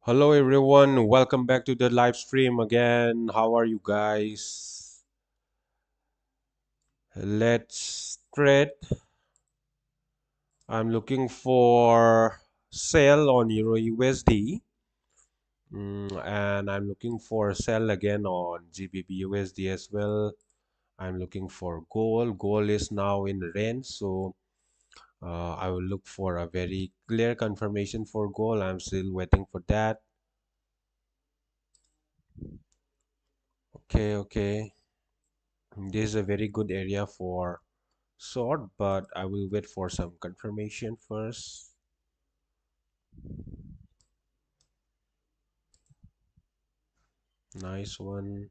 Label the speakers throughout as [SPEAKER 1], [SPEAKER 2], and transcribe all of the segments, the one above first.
[SPEAKER 1] Hello everyone, welcome back to the live stream again. How are you guys? Let's trade. I'm looking for sell on Euro USD, and I'm looking for sell again on GBP USD as well. I'm looking for gold. Gold is now in range, so I will look for a very clear confirmation for gold. I'm still waiting for that. Okay. This is a very good area for short, but I will wait for some confirmation first. Nice one.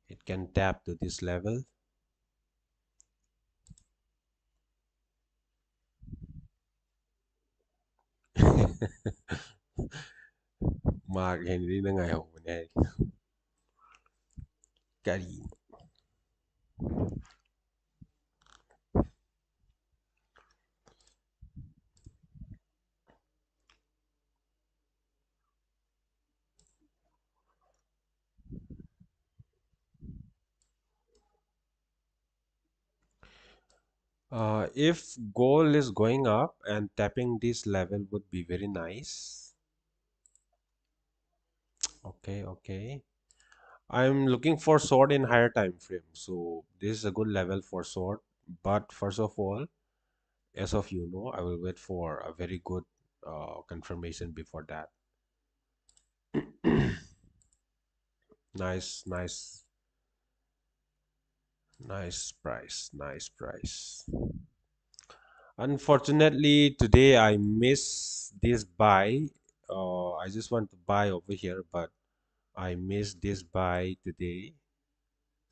[SPEAKER 1] It can tap to this level. Mark Henry na ngayon này. Kari. If gold is going up and tapping this level would be very nice. Okay. I'm looking for short in higher time frame. So this is a good level for short. But first of all, as of I will wait for a very good confirmation before that. Nice, nice price. Unfortunately, today I miss this buy. I just want to buy over here, but I missed this buy today.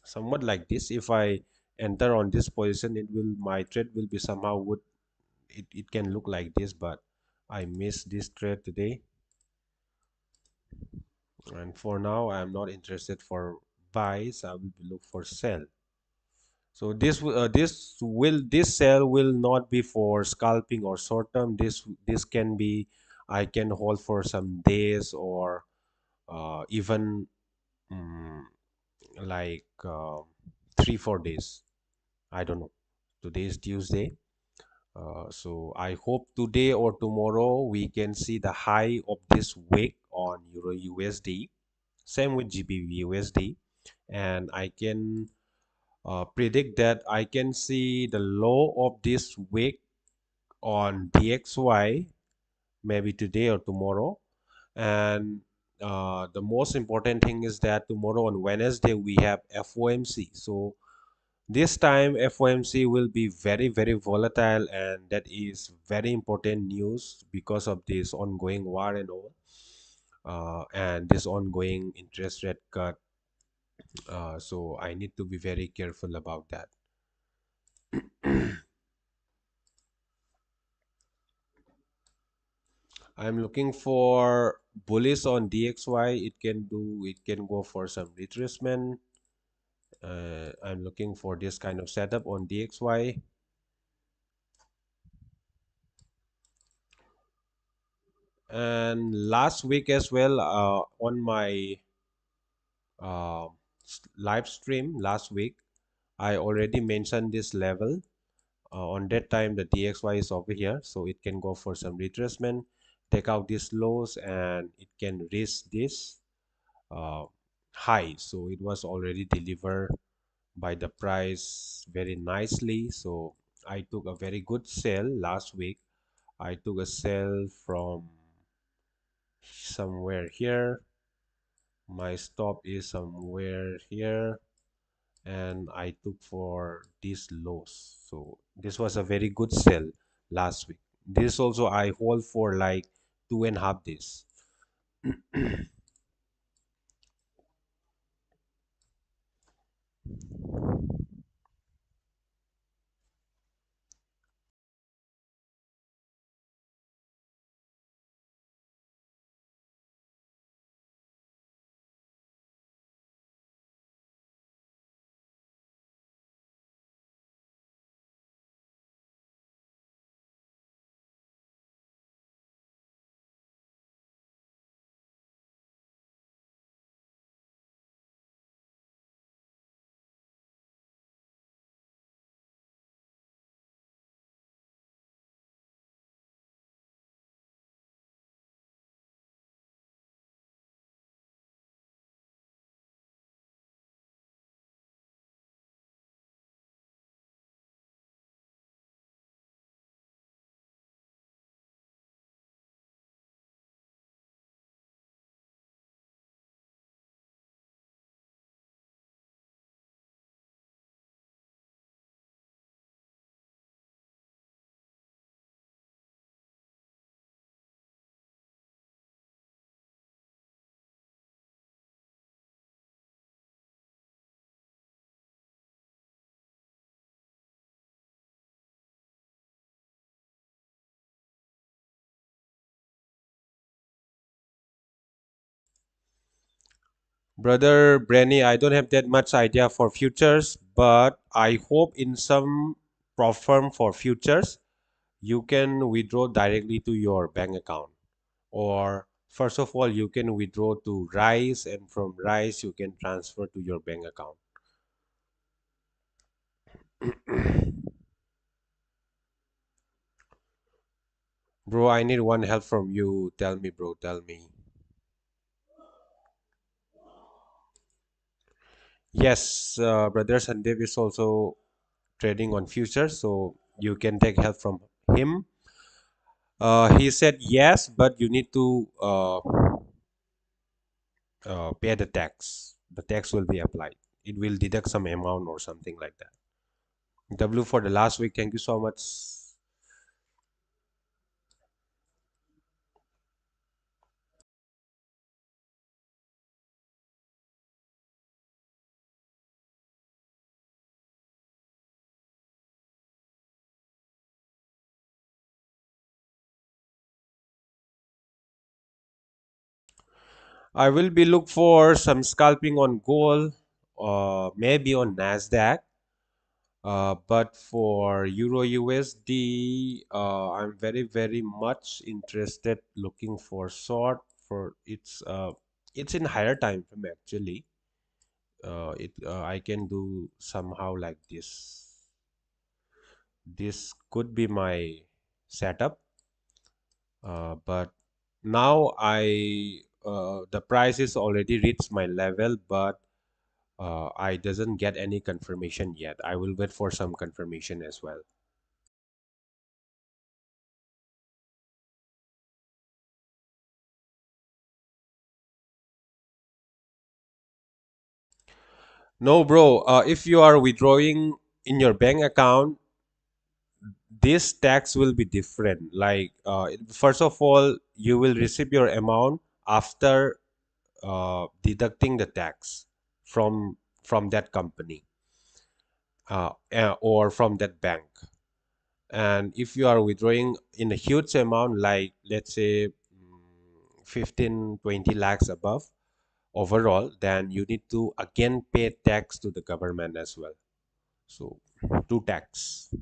[SPEAKER 1] Somewhat like this. If I enter on this position, it will my trade will be somehow would it can look like this, but I missed this trade today. And for now, I am not interested for buys. I will look for sell. So this sell will not be for scalping or short term. This can be I can hold for some days or even um, like 3 4 days. I don't know. Today is Tuesday. So I hope today or tomorrow we can see the high of this week on Euro USD. Same with GBP USD, and I can predict that I can see the low of this week on DXY maybe today or tomorrow. And the most important thing is that tomorrow on Wednesday we have FOMC. So this time FOMC will be very volatile, and that is very important news because of this ongoing war and all, and this ongoing interest rate cut. So I need to be very careful about that. I'm looking for bullish on DXY. It can go for some retracement. I'm looking for this kind of setup on DXY. And last week as well, on my uh, live stream last week, I already mentioned this level. On that time, the DXY is over here, so it can go for some retracement, take out these lows, and it can reach this uh, high. So it was already delivered by the price very nicely. So I took a very good sell last week. I took a sell from somewhere here. My stop is somewhere here, and I took for these lows. So this was a very good sell last week. This also I hold for like 2.5 days. Brother Brenny, I don't have that much idea for futures, but I hope in some prop firm for futures, you can withdraw directly to your bank account. Or first of all, you can withdraw to Rise, and from Rise, you can transfer to your bank account. Bro, I need one help from you. Tell me, bro, tell me. Yes, brother Sandeep is also trading on futures, so you can take help from him. He said yes, but you need to pay the tax. The tax will be applied. It will deduct some amount or something like that. W for the last week. Thank you so much. I will be look for some scalping on gold, maybe on Nasdaq. But for Euro USD, I'm very much interested looking for short for it's in higher time frame actually. It I can do somehow like this. This could be my setup, but now the price is already reached my level, but I doesn't get any confirmation yet. I will wait for some confirmation as well. No, bro. If you are withdrawing in your bank account, this tax will be different. Like, first of all, you will receive your amount after deducting the tax from that company or from that bank. And if you are withdrawing in a huge amount, like let's say 15, 20 lakhs above overall, then you need to again pay tax to the government as well. So, two tax.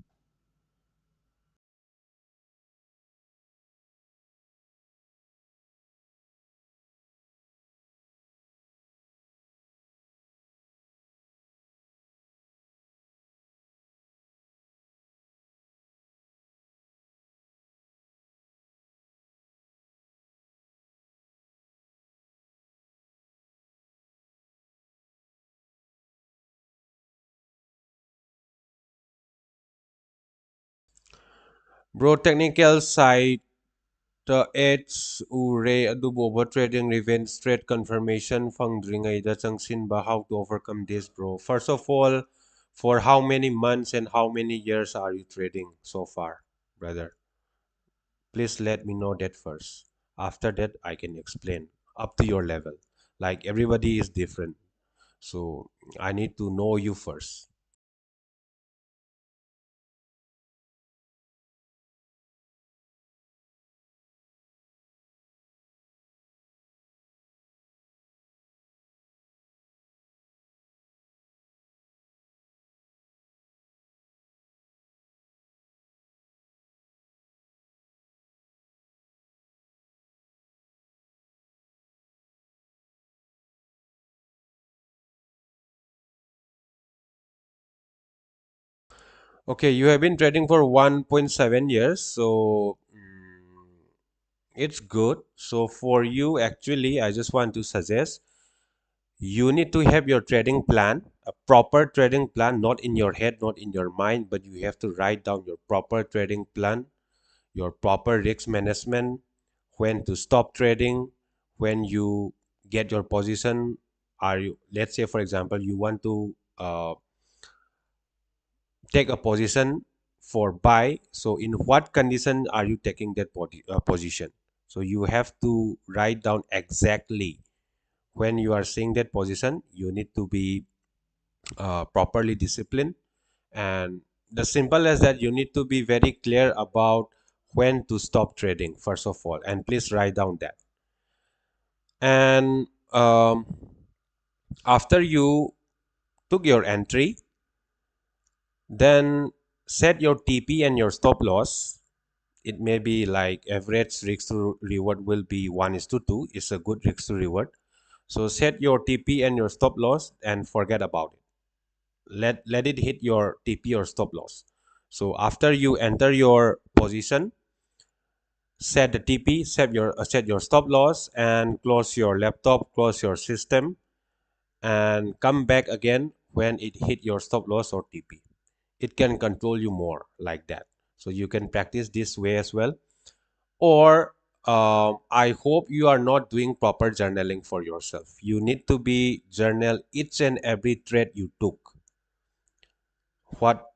[SPEAKER 1] Bro, technical side, edge ure adubo over trading revenge trade confirmation fangdringayda changsinba how to overcome this, bro. First of all, for how many months and how many years are you trading so far, brother? Please let me know that first. After that, I can explain up to your level. Like everybody is different, so I need to know you first. Okay, you have been trading for 1.7 years, so it's good. So for you, actually, I just want to suggest you need to have your trading plan, a proper trading plan, not in your head, not in your mind, but you have to write down your proper trading plan, your proper risk management, when to stop trading, when you get your position. Are you, let's say, for example, you want to take a position for buy. So in what condition are you taking that position? So you have to write down exactly when you are seeing that position. You need to be properly disciplined, and the simple as that, you need to be very clear about when to stop trading first of all, and please write down that. And After you took your entry, then set your TP and your stop loss. It may be like average risk to reward will be 1 is to 2. It's a good risk to reward. So set your TP and your stop loss and forget about it. Let it hit your TP or stop loss. So after you enter your position, set the TP, set your stop loss, and close your laptop, close your system, and come back again when it hit your stop loss or TP. It can control you more like that. So you can practice this way as well. Or I hope you are not doing proper journaling for yourself. You need to be journal each and every trade you took. What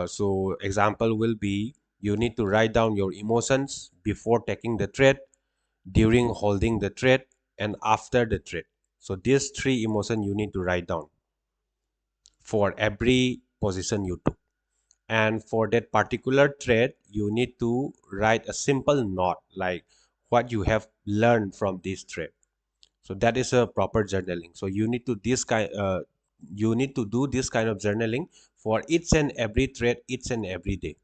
[SPEAKER 1] so example will be, you need to write down your emotions before taking the trade, during holding the trade, and after the trade. So these three emotions you need to write down for every position you took. And for that particular trade, you need to write a simple note like what you have learned from this trade. So that is a proper journaling. So you need to do this kind of journaling for each and every trade, each and every day.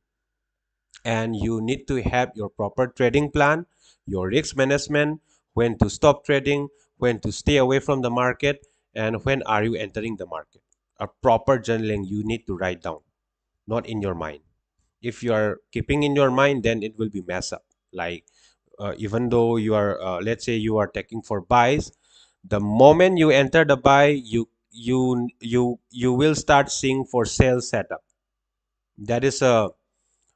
[SPEAKER 1] And you need to have your proper trading plan, your risk management, when to stop trading, when to stay away from the market, and when are you entering the market. A proper journaling you need to write down, not in your mind. If you are keeping in your mind, then it will be mess up. Like even though you are let's say you are taking for buys, the moment you enter the buy, you will start seeing for sale setup. That is a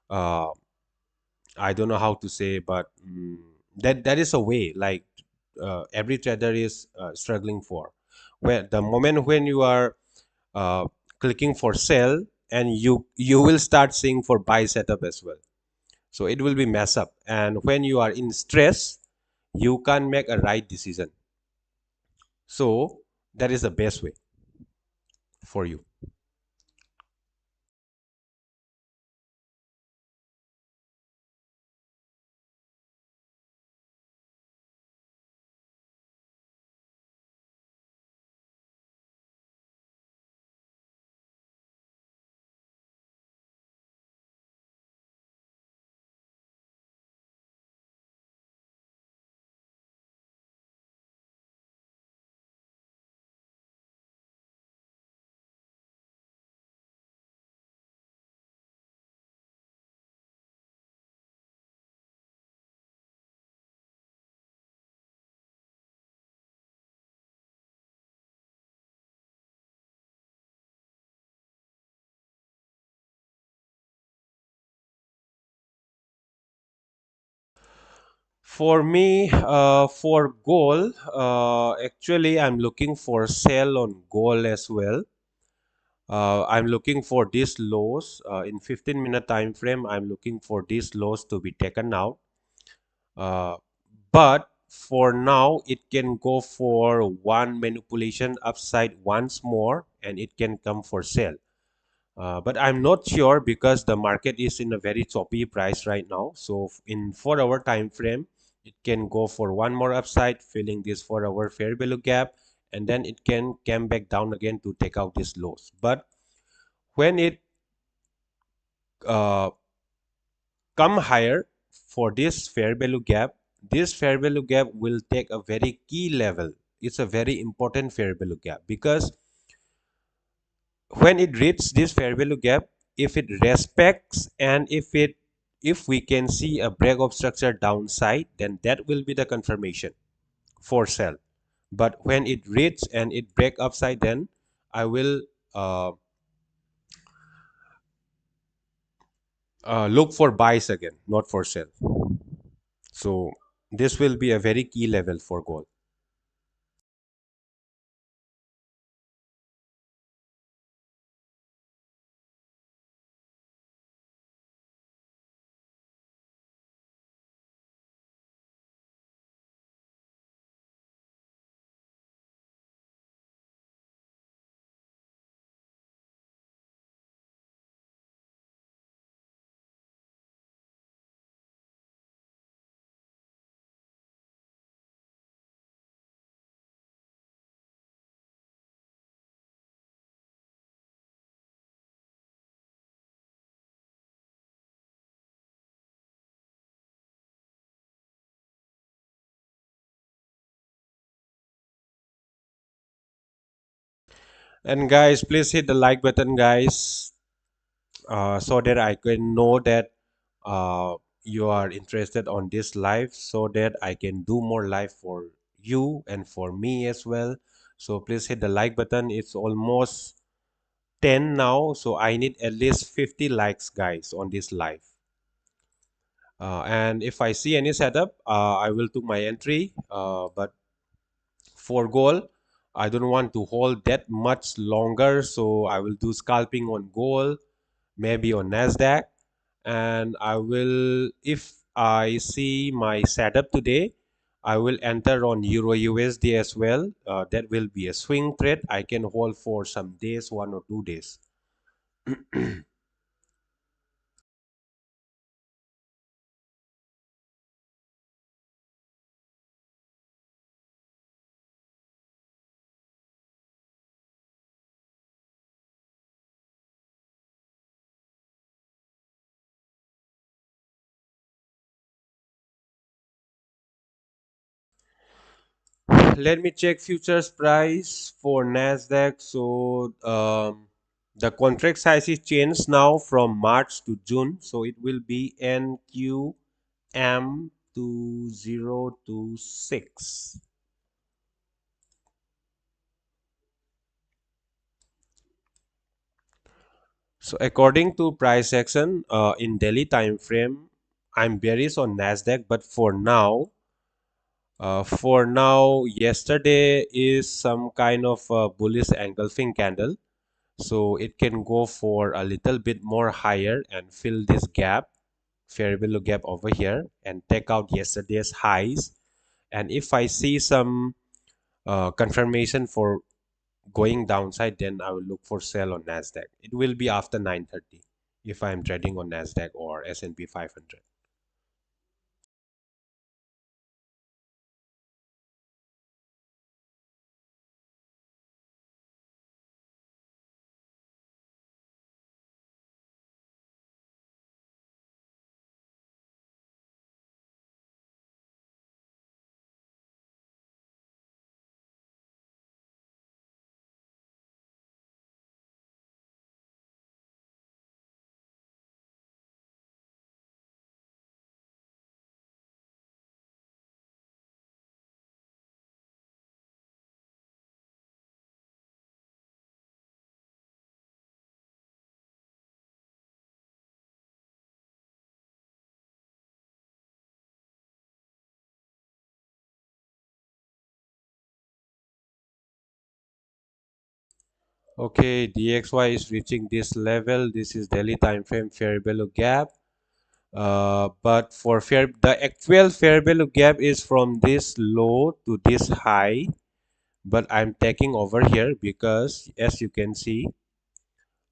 [SPEAKER 1] uh, I don't know how to say, but that is a way like every trader is struggling for. When the moment when you are uh, clicking for sell, and you will start seeing for buy setup as well. So it will be mess up, and when you are in stress, you can't make a right decision. So that is the best way for you. For me, for gold, actually I'm looking for sell on gold as well. I'm looking for these lows in 15-minute time frame. I'm looking for these lows to be taken out. Uh, but for now, it can go for one manipulation upside once more, and it can come for sale. But I'm not sure because the market is in a very choppy price right now. So in 4 hour time frame, it can go for one more upside, filling this 4 hour fair value gap, and then it can come back down again to take out these lows. But when it uh, come higher for this fair value gap will take a very key level. It's a very important fair value gap because when it reaches this fair value gap, if it respects and if we can see a break of structure downside, then that will be the confirmation for sell. But when it reaches and it break upside, then I will uh, look for buys again, not for sell. So this will be a very key level for gold. And guys, please hit the like button, guys, so that I can know that you are interested on this live, so that I can do more live for you and for me as well. So please hit the like button. It's almost 10 now, so I need at least 50 likes, guys, on this live. And if I see any setup, I will do my entry. But for gold, I don't want to hold that much longer, so I will do scalping on gold, maybe on Nasdaq, and I will, if I see my setup today, I will enter on Euro USD as well. That will be a swing trade. I can hold for some days, 1 or 2 days. Let me check futures price for Nasdaq. So the contract size is changed now from March to June. So it will be NQM2026. So according to price action in daily time frame, I'm bearish on Nasdaq, but for now, yesterday is some kind of bullish engulfing candle. So it can go for a little bit more higher and fill this gap, fair value gap over here, and take out yesterday's highs. And if I see some confirmation for going downside, then I will look for sell on Nasdaq. It will be after 9:30 if I'm trading on Nasdaq or S&P 500. Okay, DXY is reaching this level. This is daily time frame fair value gap. But for the actual fair value gap is from this low to this high. But I'm taking over here because, as you can see,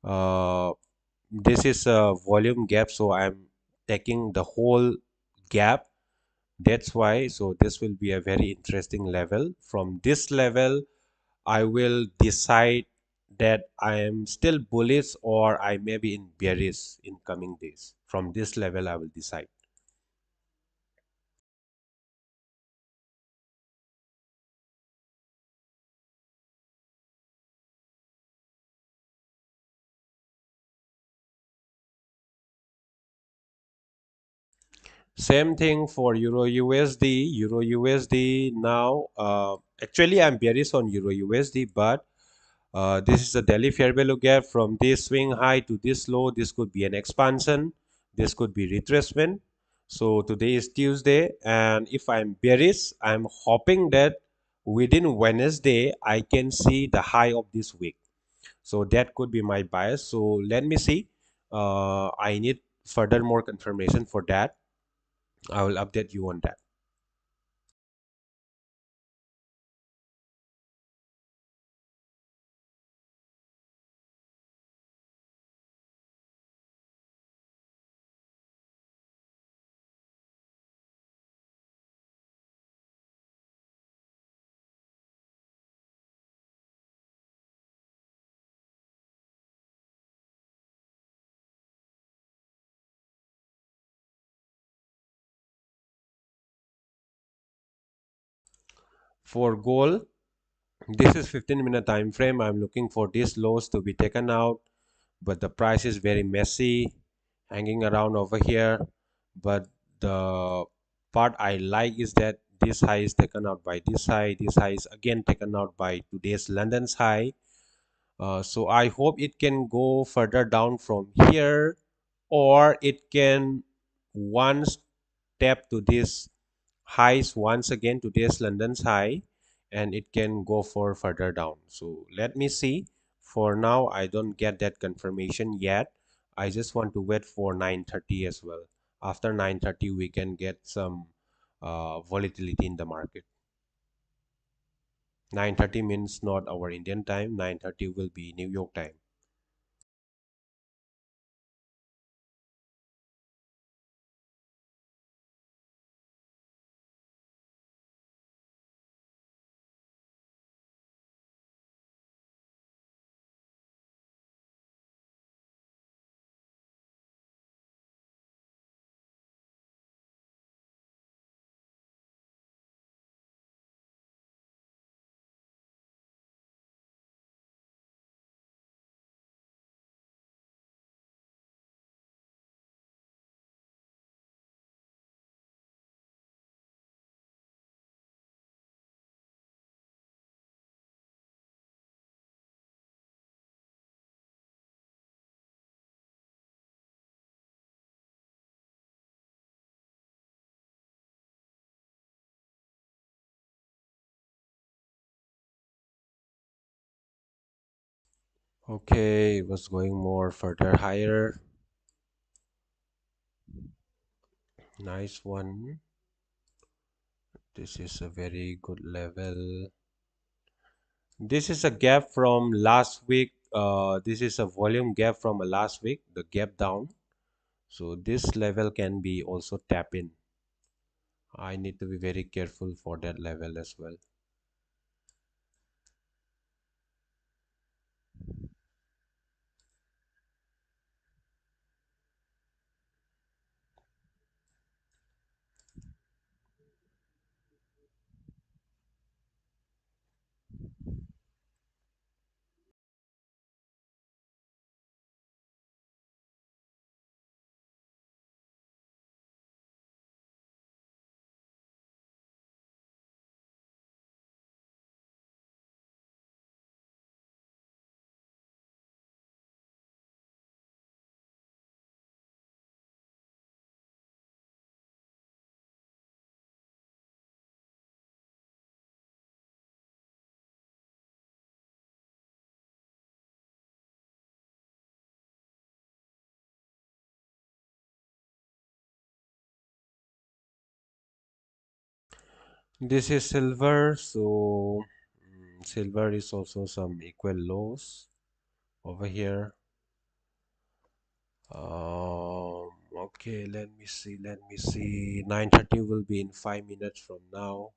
[SPEAKER 1] uh, this is a volume gap, so I'm taking the whole gap. That's why. So this will be a very interesting level. From this level, I will decide that I am still bullish or I may be in bearish in coming days. From this level, I will decide. Same thing for Euro USD. Euro USD now, actually, I'm bearish on Euro USD, but this is a daily fair value gap from this swing high to this low. This could be an expansion. This could be retracement. So today is Tuesday, and if I'm bearish, I'm hoping that within Wednesday I can see the high of this week. So that could be my bias. So let me see. I need further more confirmation for that. I will update you on that. For gold, This is 15-minute time frame. I'm looking for these lows to be taken out, but the price is very messy, hanging around over here. But the part I like is that this high is taken out by this high is again taken out by today's London's high. So I hope it can go further down from here, or it can once tap to this highs once again, today's London's high, and it can go for further down. So let me see. For now, I don't get that confirmation yet. I just want to wait for 9:30 as well. After 9:30, we can get some volatility in the market. 9:30 means not our Indian time. 9:30 will be New York time. Okay, it was going more further higher. Nice one. This is a very good level. This is a gap from last week. This is a volume gap from last week, the gap down. So this level can be also tap in. I need to be very careful for that level as well. This is silver, so silver is also some equal lows over here. Okay, let me see. Let me see. 9:30 will be in 5 minutes from now.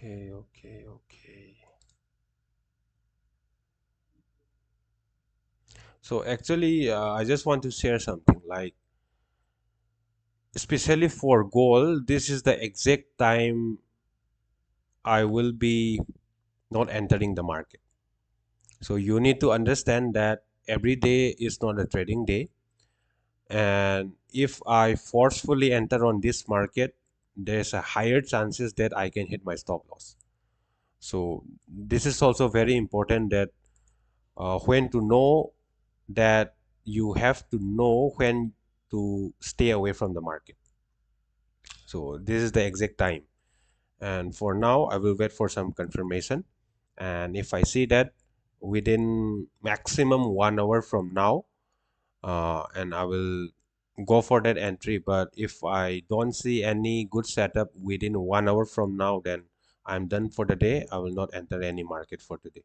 [SPEAKER 1] Okay, okay, okay. So actually, I just want to share something like, especially for gold, this is the exact time I will be not entering the market. So you need to understand that every day is not a trading day. And if I forcefully enter on this market, there's a higher chances that I can hit my stop loss. So this is also very important that when to know that you have to know when to stay away from the market. So this is the exact time. And for now, I will wait for some confirmation. And if I see that within maximum 1 hour from now, and I will go for that entry. But if I don't see any good setup within 1 hour from now, then I'm done for the day. I will not enter any market for today.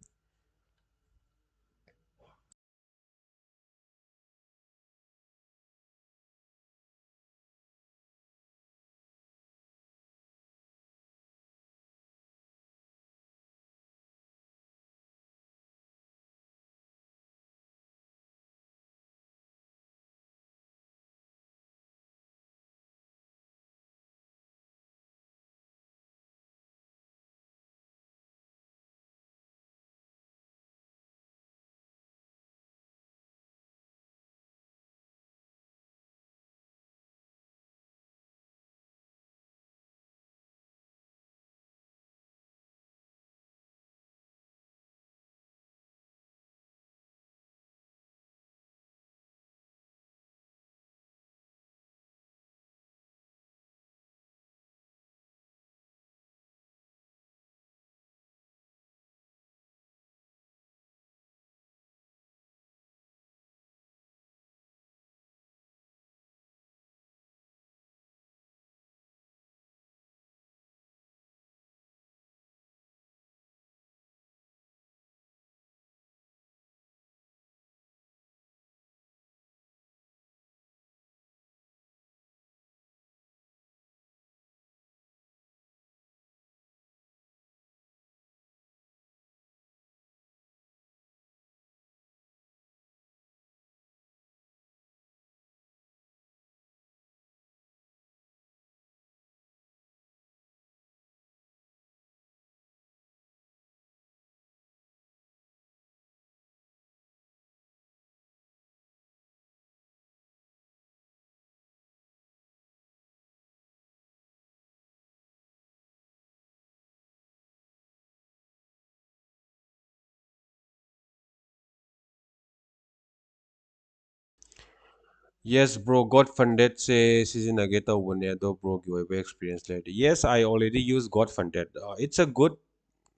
[SPEAKER 1] Yes, bro, got funded say Sizinageta Wanedo bro giveaway experience later. Yes, I already use got funded. It's a good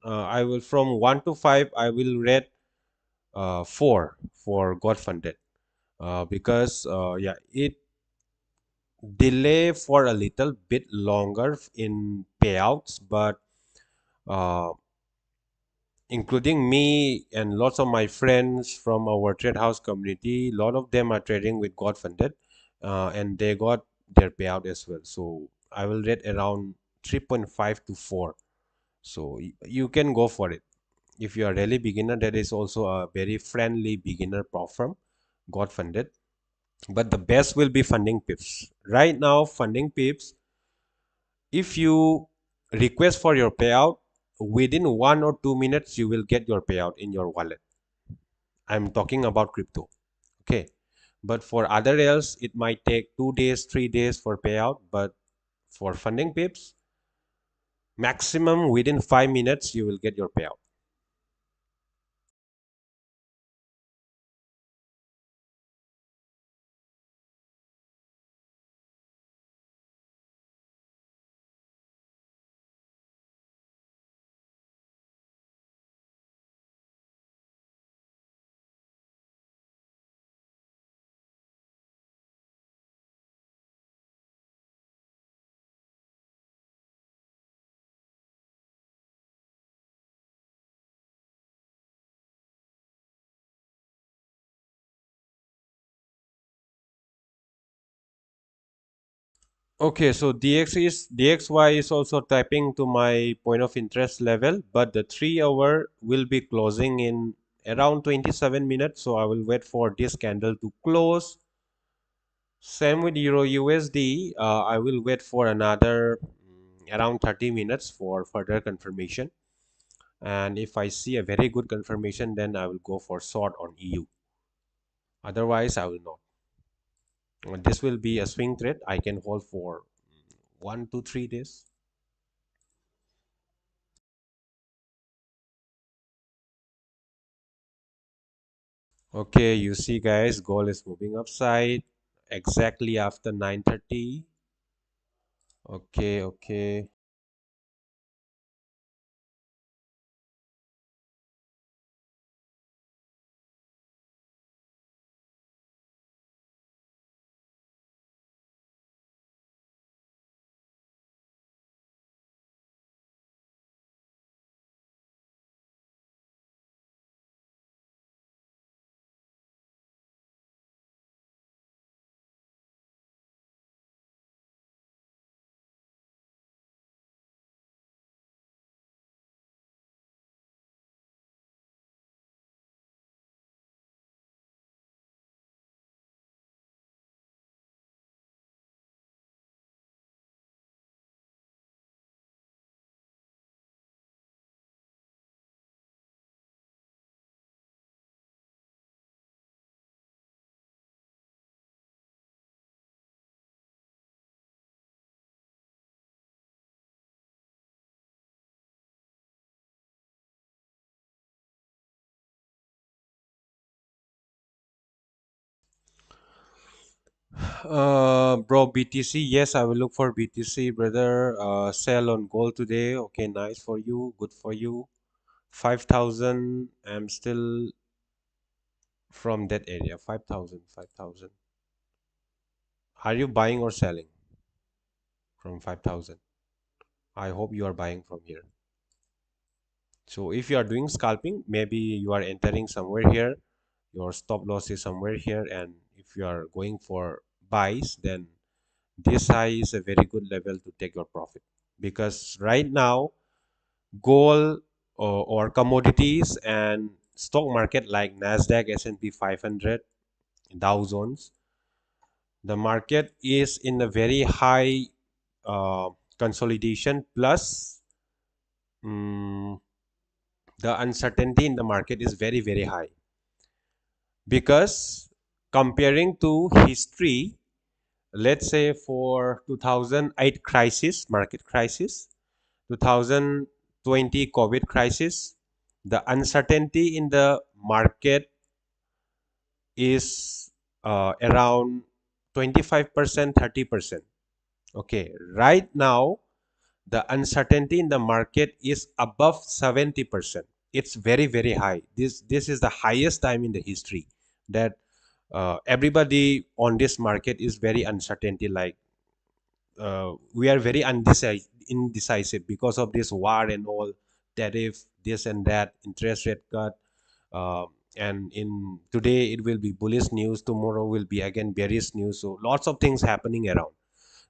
[SPEAKER 1] I will from 1 to 5 I will rate 4 for got funded. Because yeah, it delay for a little bit longer in payouts, but uh, including me and lots of my friends from our trade house community, a lot of them are trading with God funded, and they got their payout as well. So I will rate around 3.5 to 4. So you can go for it. If you are really beginner, there is also a very friendly beginner platform, God funded. But the best will be funding pips. Right now, funding pips, if you request for your payout, within 1 or 2 minutes, you will get your payout in your wallet. I'm talking about crypto. Okay. But for other else, it might take 2 days, 3 days for payout. But for funding pips, maximum within 5 minutes, you will get your payout. Okay, so DXY is also tapping to my point of interest level, but the 3 hour will be closing in around 27 minutes. So I will wait for this candle to close. Same with Euro USD. I will wait for another around 30 minutes for further confirmation. And if I see a very good confirmation, then I will go for short on EU. Otherwise, I will not. This will be a swing trade. I can hold for 1 to 3 days. Okay, you see guys, gold is moving upside exactly after 9:30. Okay, okay. Bro, BTC, yes, I will look for BTC, brother. Sell on gold today. Okay, nice for you, good for you. 5,000. I'm still from that area. 5,000, 5,000. Are you buying or selling from 5,000? I hope you are buying from here. So if you are doing scalping, maybe you are entering somewhere here, your stop loss is somewhere here, and if you are going for buys, then this high is a very good level to take your profit. Because right now, gold or commodities and stock market like Nasdaq, S&P 500, Dow Jones, the market is in a very high uh, consolidation, plus mm, the uncertainty in the market is very very high, because comparing to history, let's say for 2008 crisis, market crisis, 2020 COVID crisis, the uncertainty in the market is around 25%, 30%. Okay, right now the uncertainty in the market is above 70%. It's very very high. This is the highest time in the history that everybody on this market is very uncertainty, like we are very indecisive because of this war and all, tariff, this and that, interest rate cut, and in today it will be bullish news, tomorrow will be again bearish news, so lots of things happening around.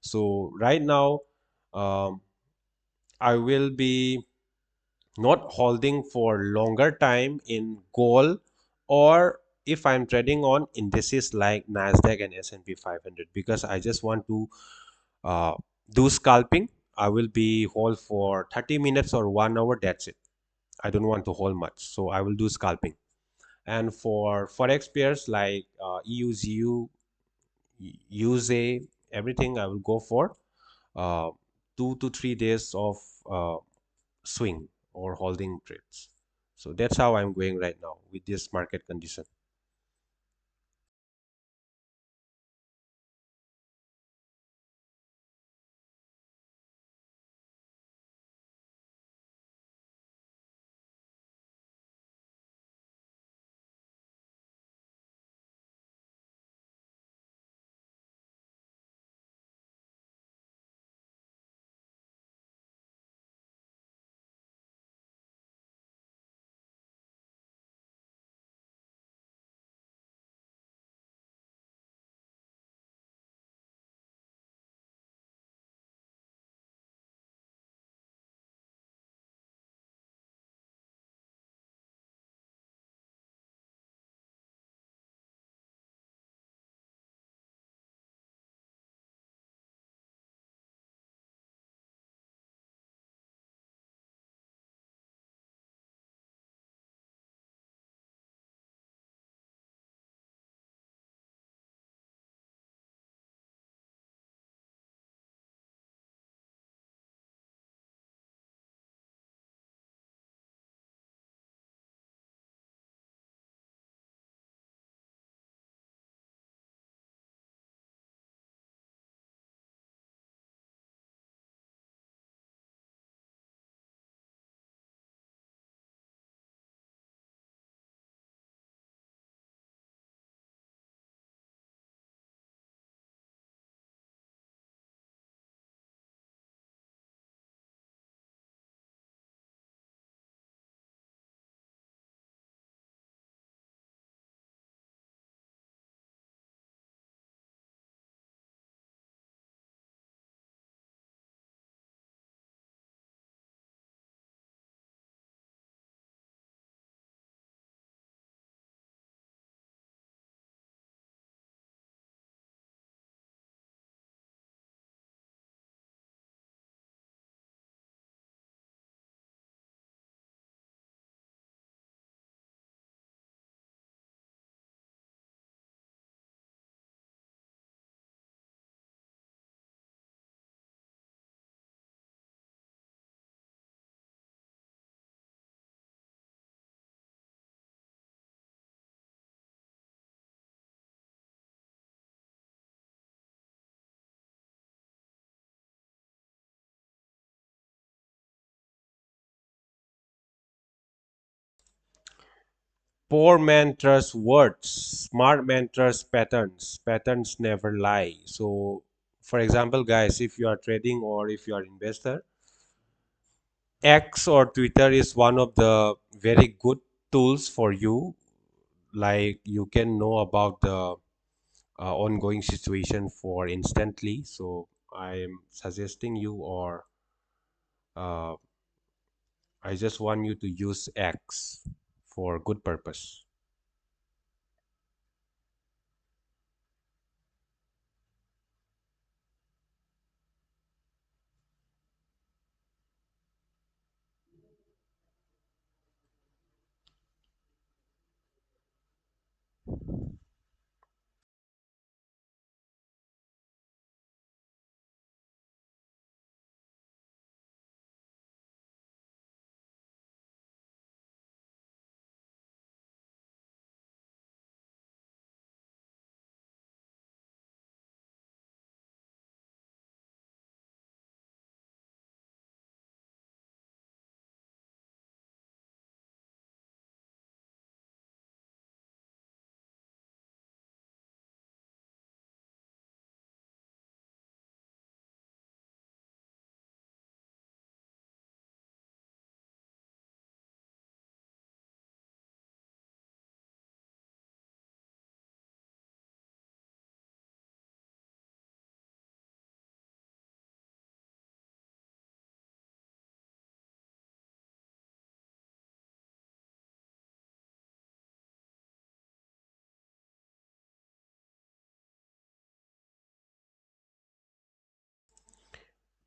[SPEAKER 1] So right now, um, I will be not holding for longer time in gold, or if I'm trading on indices like Nasdaq and S&P 500, because I just want to uh, do scalping. I will be hold for 30 minutes or 1 hour, that's it. I don't want to hold much, so I will do scalping. And for forex pairs like EUZU, UZA, everything I will go for uh, 2 to 3 days of uh, swing or holding trades. So that's how I'm going right now with this market condition. Poor man trusts words, smart man trusts patterns. Patterns never lie. So, for example, guys, if you are trading or if you are investor, X or Twitter is one of the very good tools for you. Like you can know about the ongoing situation for instantly. So I am suggesting you, or uh, I just want you to use X for good purpose.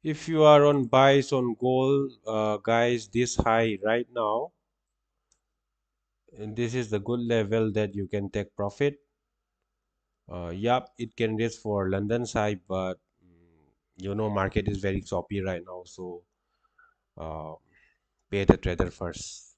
[SPEAKER 1] If you are on buys on gold, guys, this high right now, and this is the good level that you can take profit. Yup, it can raise for London side, but market is very choppy right now, so uh, pay the trader first.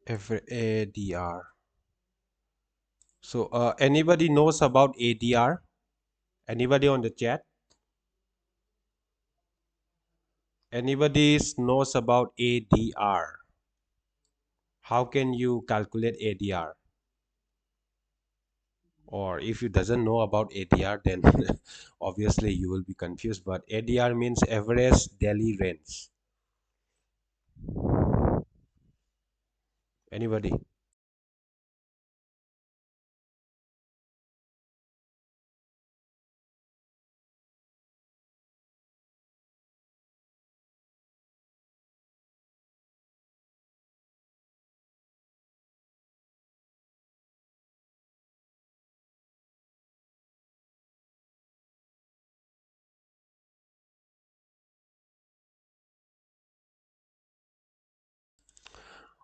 [SPEAKER 1] Every ADR. So, anybody knows about ADR? Anybody on the chat? Anybody knows about ADR? How can you calculate ADR? Or if you doesn't know about ADR, then obviously you will be confused. But ADR means average daily rents. Anybody?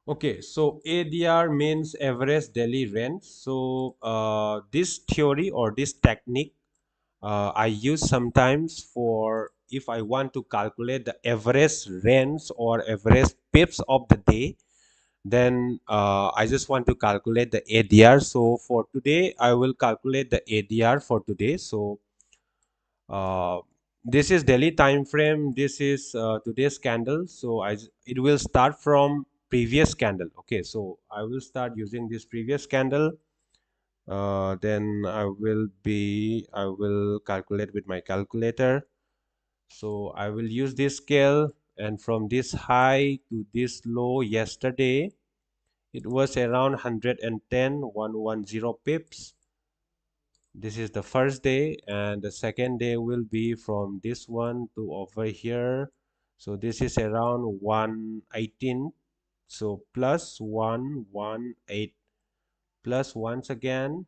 [SPEAKER 1] Okay, so ADR means average daily rent. So this theory or this technique I use sometimes for if I want to calculate the average rents or average pips of the day, then I just want to calculate the ADR. So for today, I will calculate the ADR for today. So uh, this is daily time frame. This is today's candle. So it will start from previous candle. Okay, so I will start using this previous candle. Then I will calculate with my calculator. So I will use this scale, and from this high to this low yesterday, it was around 110 pips. This is the first day, and the second day will be from this one to over here. So this is around 118. So plus 118 plus once again.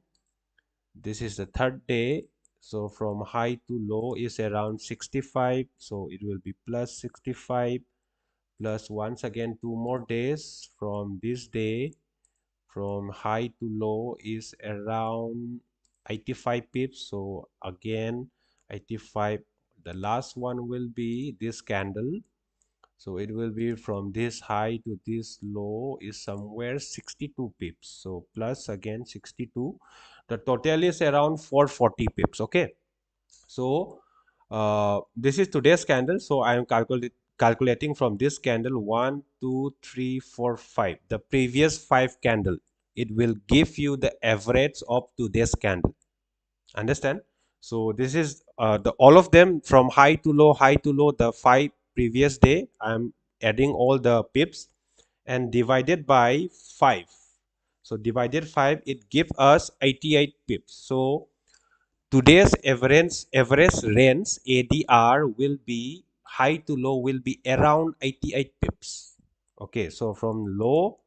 [SPEAKER 1] This is the third day. So from high to low is around 65. So it will be plus 65 plus once again 2 more days from this day. From high to low is around 85 pips. So again 85. The last one will be this candle. So it will be from this high to this low is somewhere 62 pips. So plus again 62. The total is around 440 pips. Okay. So this is today's candle. So I am calculating from this candle 1, 2, 3, 4, 5. The previous 5 candle. It will give you the average of today's candle. Understand? So this is the all of them from high to low, the 5 previous day. I'm adding all the pips and divided by 5. So divided 5, it gives us 88 pips. So today's average range ADR will be high to low will be around 88 pips. Okay, so from low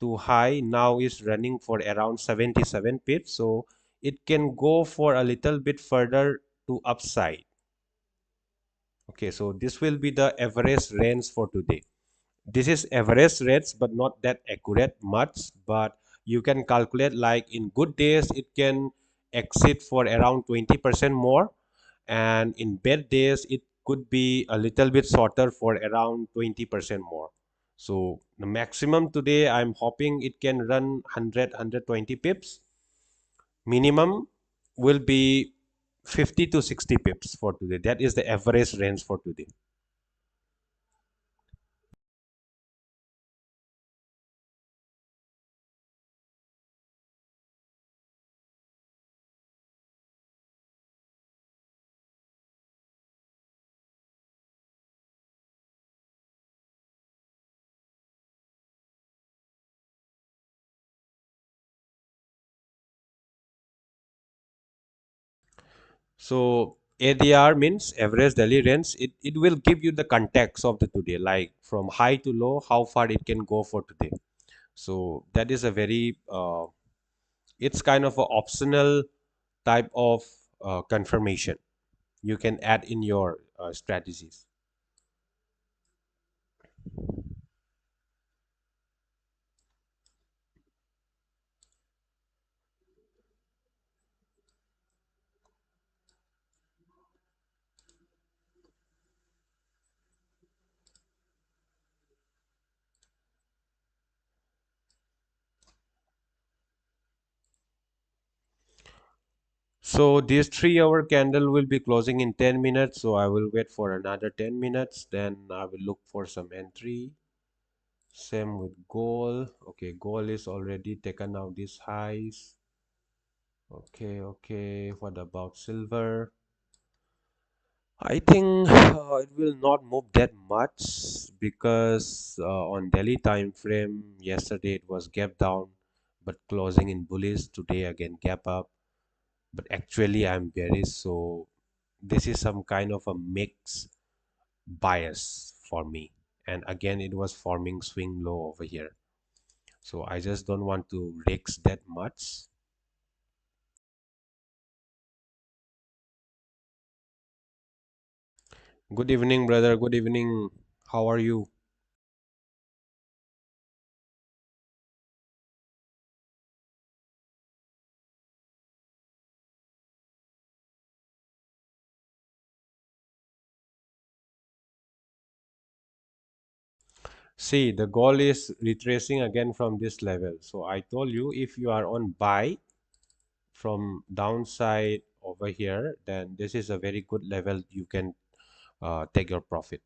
[SPEAKER 1] to high now is running for around 77 pips. So it can go for a little bit further to upside. Okay, so this will be the average range for today. This is average rates, but not that accurate much. But you can calculate like in good days it can exceed for around 20% more, and in bad days it could be a little bit shorter for around 20% more. So the maximum today I'm hoping it can run 100 pips. Minimum will be 50 to 60 pips for today. That is the average range for today. So ADR means average daily range. It will give you the context of the today, like from high to low, how far it can go for today. So that is a very, it's kind of an optional type of confirmation you can add in your strategies. So this 3 hour candle will be closing in 10 minutes. So I will wait for another 10 minutes. Then I will look for some entry. Same with gold. Okay, gold is already taken out these highs. Okay, okay. What about silver? I think it will not move that much because on daily time frame, yesterday it was gap down, but closing in bullish. Today again gap up. But actually I'm bearish, so this is some kind of a mix bias for me. And again, it was forming swing low over here. So I just don't want to risk that much. Good evening, brother. Good evening. How are you? See, the goal is retracing again from this level. So I told you, if you are on buy from downside over here, then this is a very good level. You can take your profit.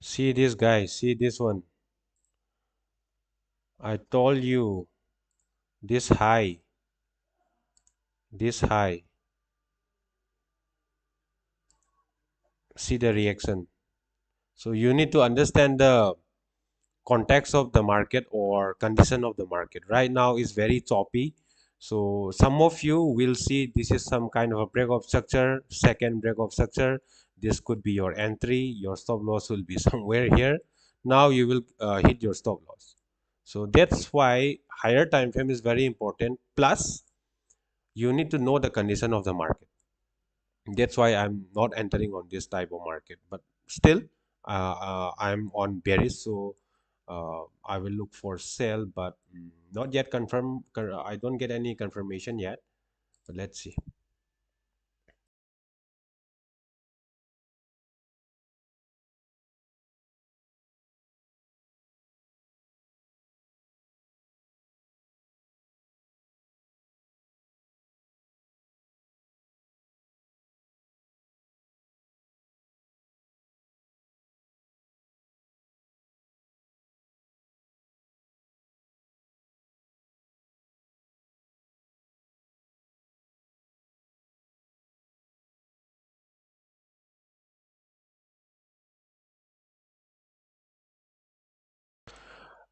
[SPEAKER 1] See this guy, see this one. I told you, this high, this high. See the reaction. So you need to understand the context of the market or condition of the market. Right now is very choppy. So some of you will see this is some kind of a break of structure, second break of structure. This could be your entry. Your stop loss will be somewhere here. Now you will hit your stop loss. So that's why higher time frame is very important. Plus, you need to know the condition of the market. That's why I'm not entering on this type of market, but still I'm on bearish, so I will look for sell, but not yet confirm. I don't get any confirmation yet, but let's see.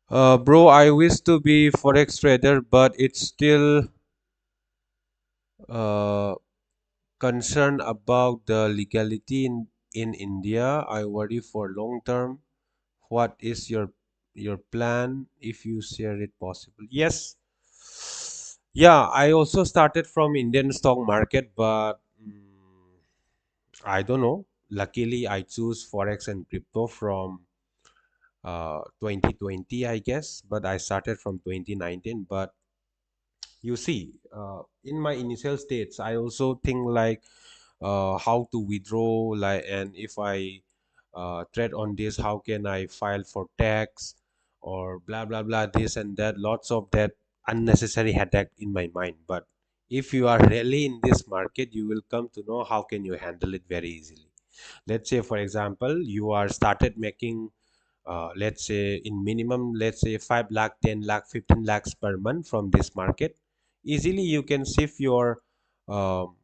[SPEAKER 1] Bro, I wish to be forex trader, but it's still uh, concerned about the legality in India. I worry for long term. What is your plan if you share it possible? Yes. Yeah, I also started from Indian stock market, but I don't know. Luckily, I choose Forex and crypto from 2020, I guess, but I started from 2019. But you see, in my initial states, I also think like how to withdraw, like, and if I trade on this, how can I file for tax or blah blah blah, this and that, lots of that unnecessary headache in my mind. But if you are really in this market, you will come to know how can you handle it very easily. Let's say, for example, you are started making let's say in minimum, let's say 5 lakh, 10 lakh, 15 lakhs per month from this market. Easily you can shift your um,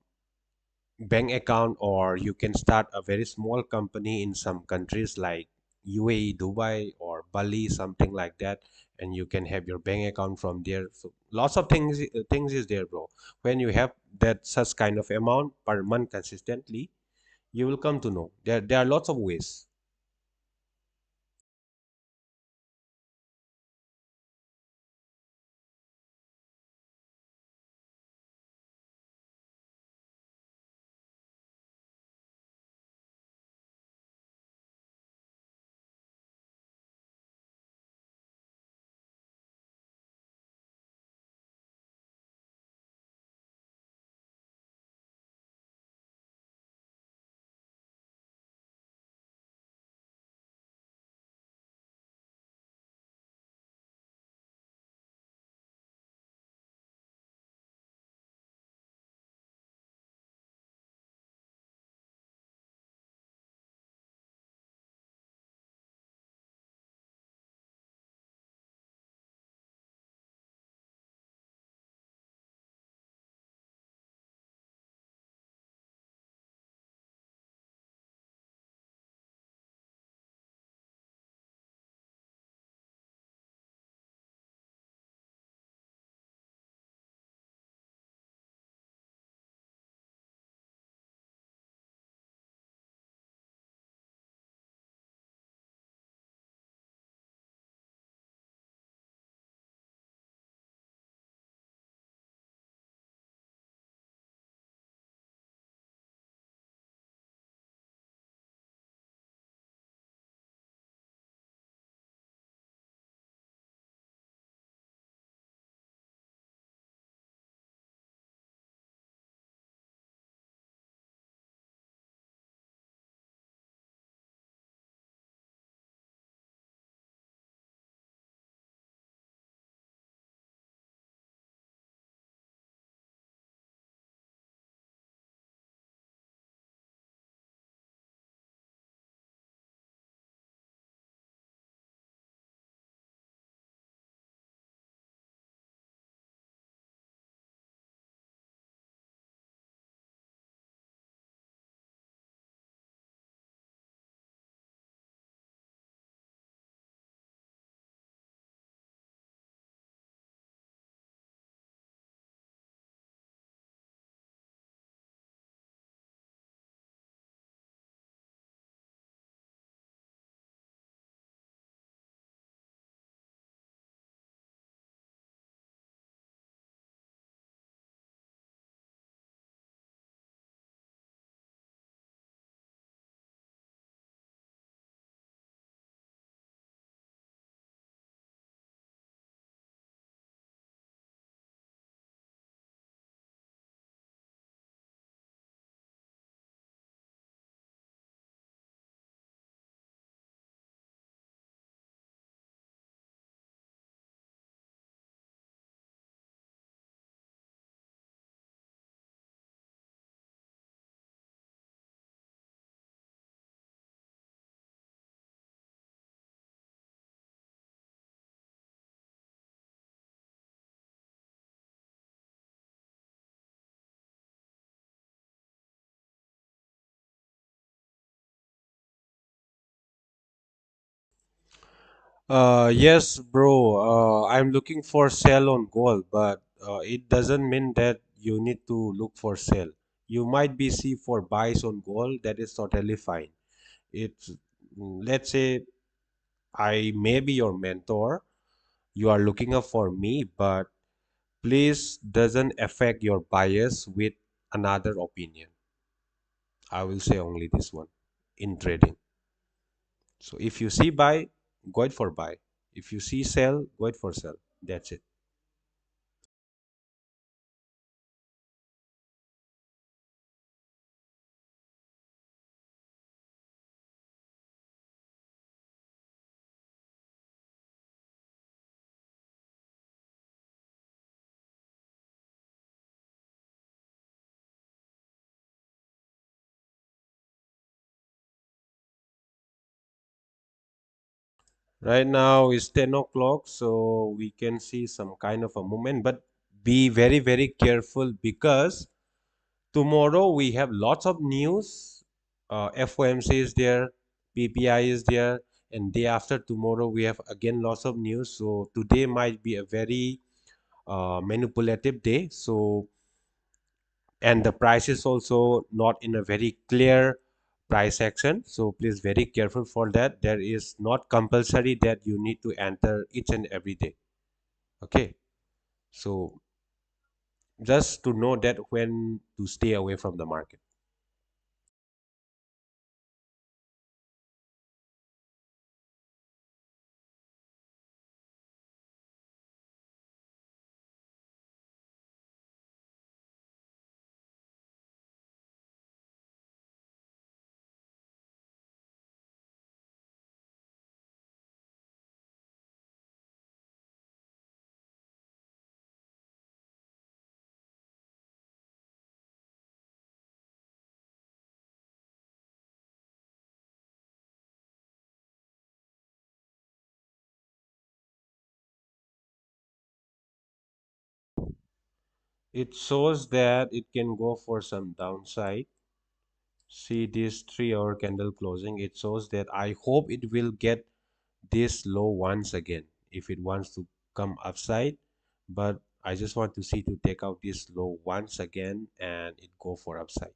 [SPEAKER 1] bank account, or you can start a very small company in some countries like UAE, Dubai, or Bali, something like that, and you can have your bank account from there. So lots of things is there, bro. When you have that such kind of amount per month consistently, you will come to know there are lots of ways. Yes, bro. I'm looking for sell on gold, but it doesn't mean that you need to look for sell. You might be see for buys on gold. That is totally fine. It's let's say I may be your mentor. You are looking up for me, but please doesn't affect your bias with another opinion. I will say only this one in trading. So if you see buy, go it for buy. If you see sell, go it for sell. That's it. Right now it's 10 o'clock, so we can see some kind of a movement, but be very, very careful because tomorrow we have lots of news. FOMC is there, PPI is there, and day after tomorrow we have again lots of news. So today might be a very manipulative day. So and the price is also not in a very clear price action. So please very careful for that. There is not compulsory that you need to enter each and every day. Okay. So just to know that when to stay away from the market. It shows that it can go for some downside. See this 3 hour candle closing. It shows that I hope it will get this low once again if it wants to come upside. But I just want to see to take out this low once again and it go for upside.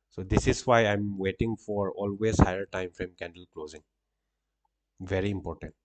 [SPEAKER 1] So this is why I'm waiting for always higher time frame candle closing. Very important.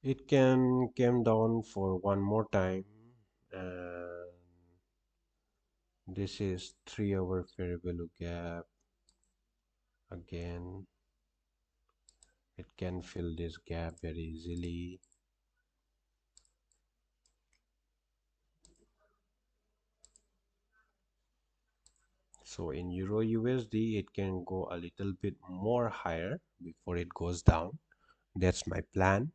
[SPEAKER 1] It can come down for one more time. And this is 3 hour fair value gap. Again, it can fill this gap very easily. So in Euro USD, it can go a little bit more higher before it goes down. That's my plan.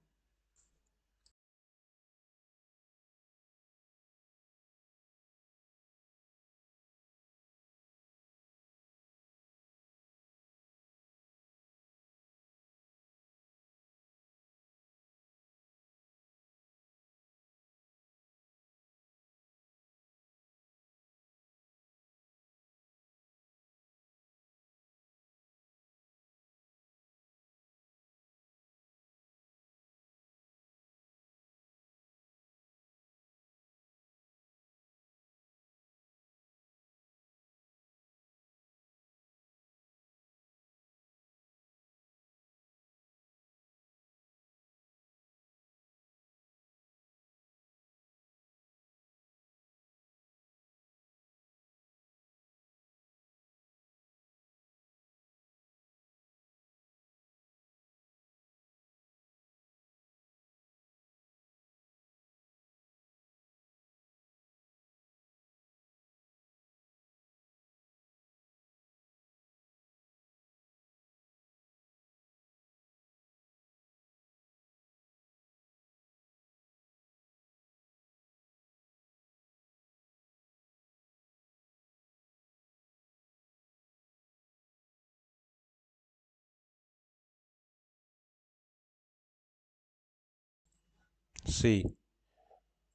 [SPEAKER 1] See,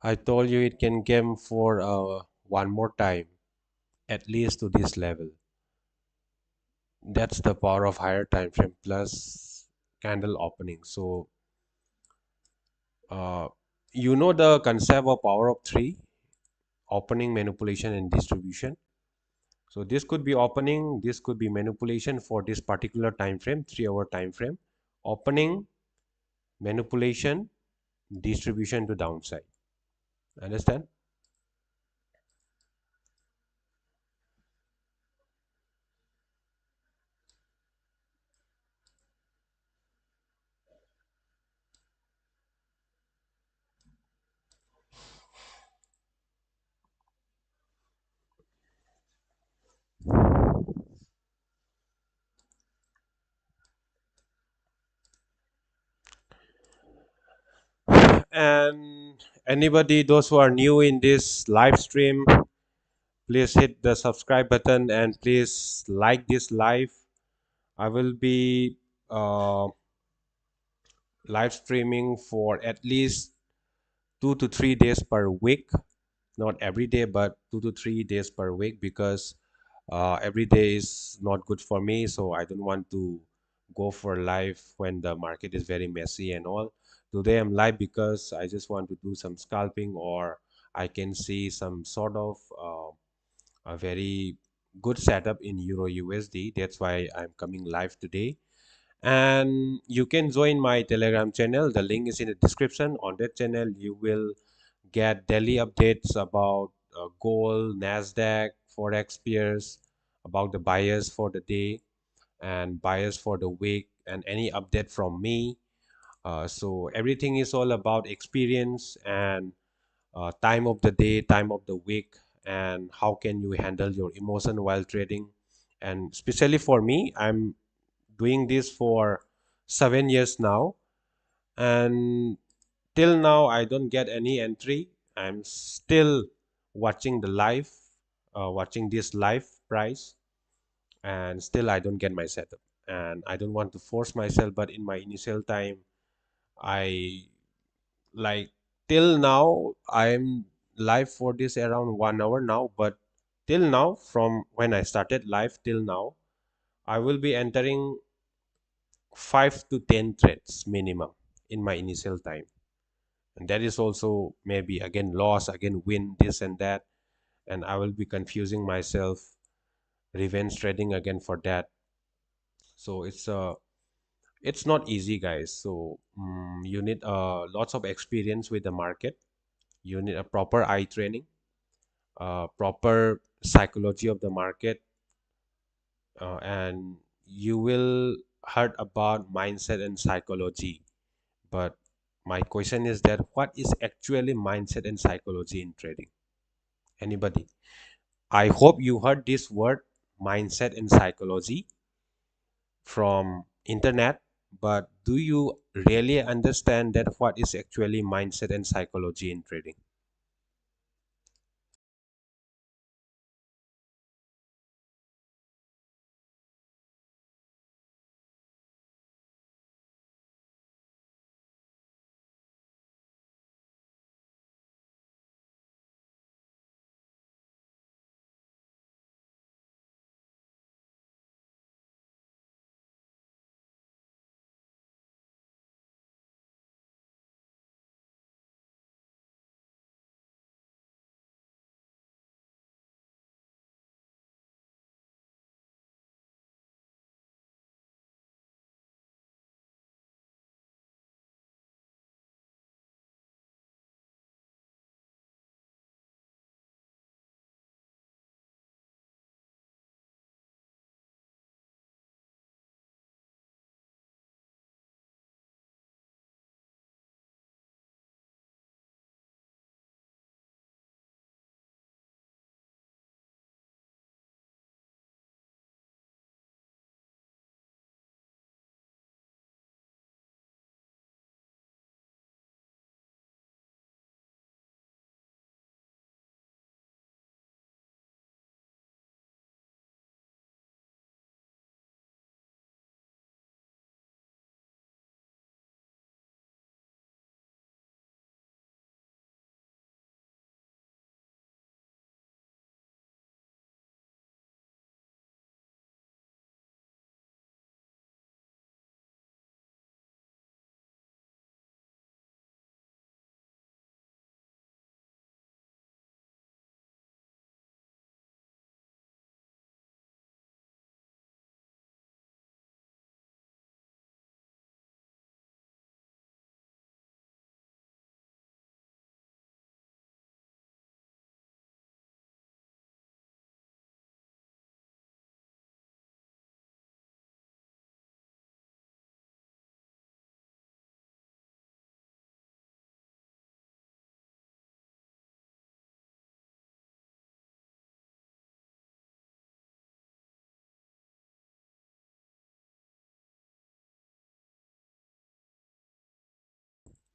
[SPEAKER 1] I told you it can game for one more time, at least to this level. That's the power of higher time frame plus candle opening. So, uh, you know the concept of power of three: opening, manipulation, and distribution. So this could be opening, this could be manipulation for this particular time frame, 3 hour time frame. Opening, manipulation, distribution to downside. Understand? And anybody, those who are new in this live stream, please hit the subscribe button and please like this live. I will be uh, live streaming for at least 2 to 3 days per week, not every day, but 2 to 3 days per week, because every day is not good for me. So I don't want to go for live when the market is very messy and all. Today I'm live because I just want to do some scalping, or I can see some sort of a very good setup in Euro USD. That's why I'm coming live today. And you can join my Telegram channel. The link is in the description. On that channel, you will get daily updates about gold, Nasdaq, Forex peers, about the buyers for the day and buyers for the week, and any update from me. So everything is all about experience and time of the day, time of the week, and how can you handle your emotion while trading. And especially for me, I'm doing this for 7 years now, and till now I don't get any entry. I'm still watching the live, watching this live price, and still I don't get my setup. And I don't want to force myself, but in my initial time, I like, till now I'm live for this around 1 hour now. But till now, from when I started live till now, I will be entering 5 to 10 trades minimum in my initial time. And that is also maybe again loss, again win, this and that, and I will be confusing myself, revenge trading again for that. So it's not easy, guys. So you need lots of experience with the market. You need a proper eye training, proper psychology of the market, and you will heard about mindset and psychology. But my question is that what is actually mindset and psychology in trading? Anybody? I hope you heard this word mindset and psychology from internet, but do you really understand that what is actually mindset and psychology in trading?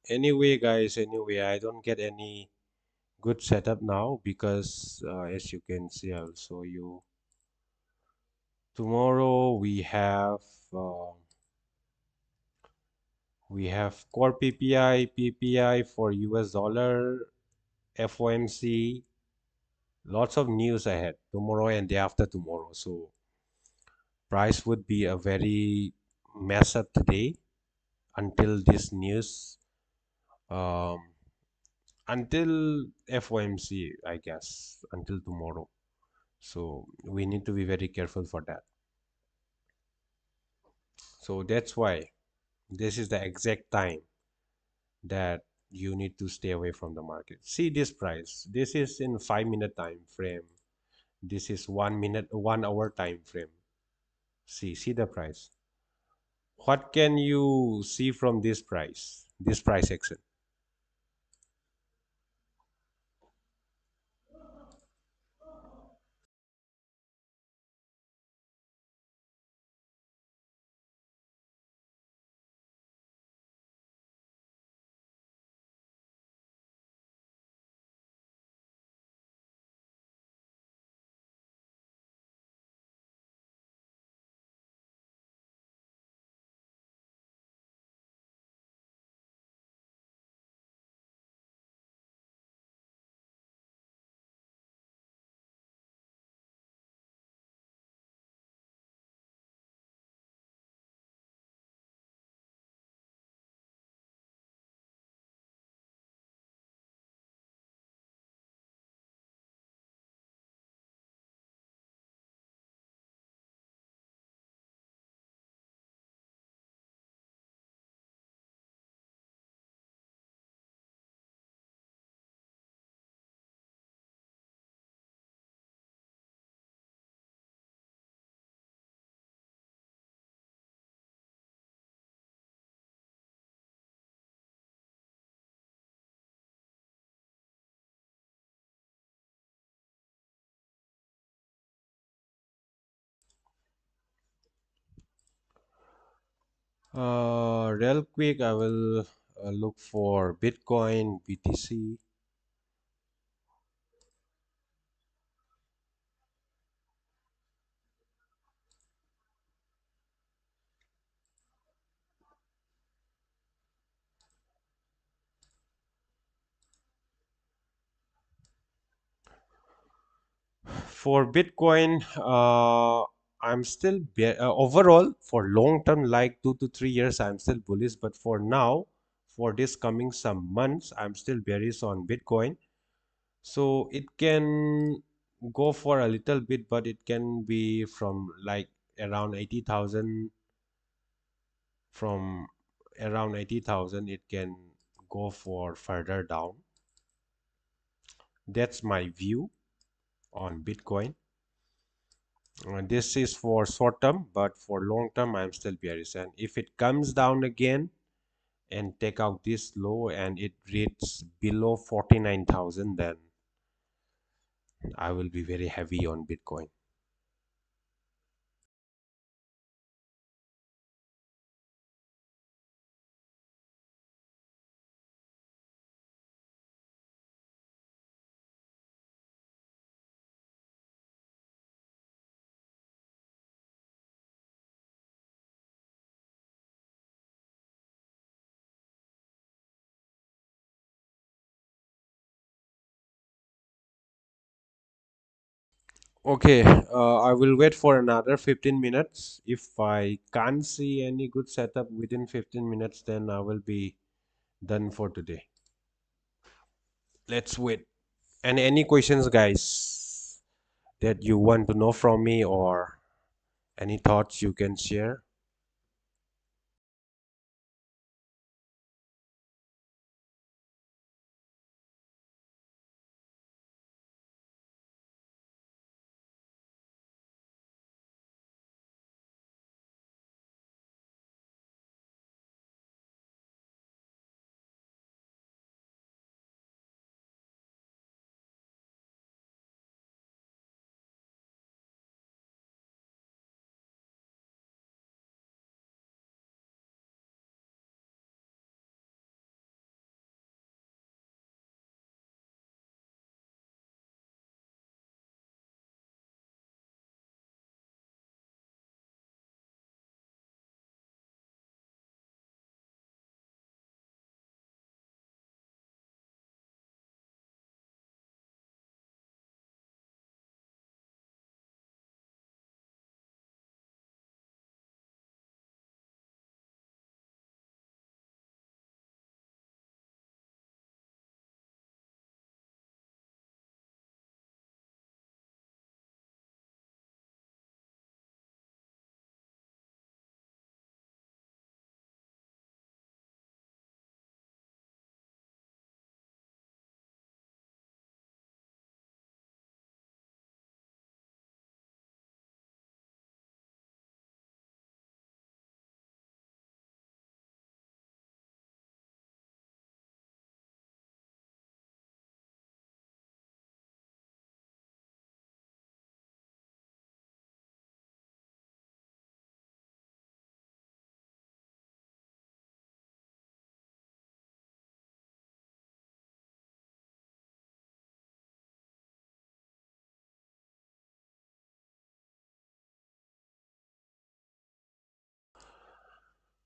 [SPEAKER 1] Anyway, guys, anyway, I don't get any good setup now because as you can see, I'll show you. Tomorrow we have core PPI for US dollar, FOMC, lots of news ahead tomorrow and day after tomorrow. So price would be a very mess up today until this news, um, until FOMC, I guess, until tomorrow. So we need to be very careful for that. So that's why this is the exact time that you need to stay away from the market. See this price. This is in 5 minute time frame. This is 1 minute, 1 hour time frame. See the price. What can you see from this price action? Real quick, I will look for Bitcoin, BTC. For Bitcoin, I'm still overall for long term, like 2 to 3 years, I'm still bullish. But for now, for this coming some months, I'm still bearish on Bitcoin. So it can go for a little bit, but it can be from like around 80,000. From around 80,000, it can go for further down. That's my view on Bitcoin. This is for short term, but for long term, I'm still bearish. And if it comes down again and take out this low and it reaches below 49,000, then I will be very heavy on Bitcoin. Okay, I will wait for another 15 minutes. If I can't see any good setup within 15 minutes, then I will be done for today. Let's wait. And any questions, guys, that you want to know from me or any thoughts you can share?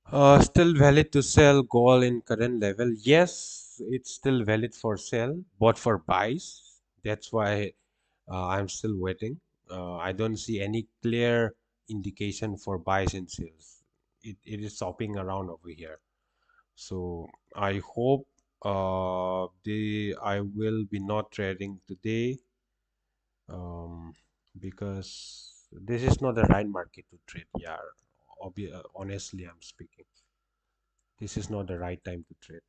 [SPEAKER 1] Still valid to sell gold in current level. Yes, it's still valid for sell, but for buys. That's why I'm still waiting. I don't see any clear indication for buys and sales. It is shopping around over here. So I hope I will be not trading today, um, because this is not the right market to trade. Yeah, honestly, I'm speaking. This is not the right time to trade.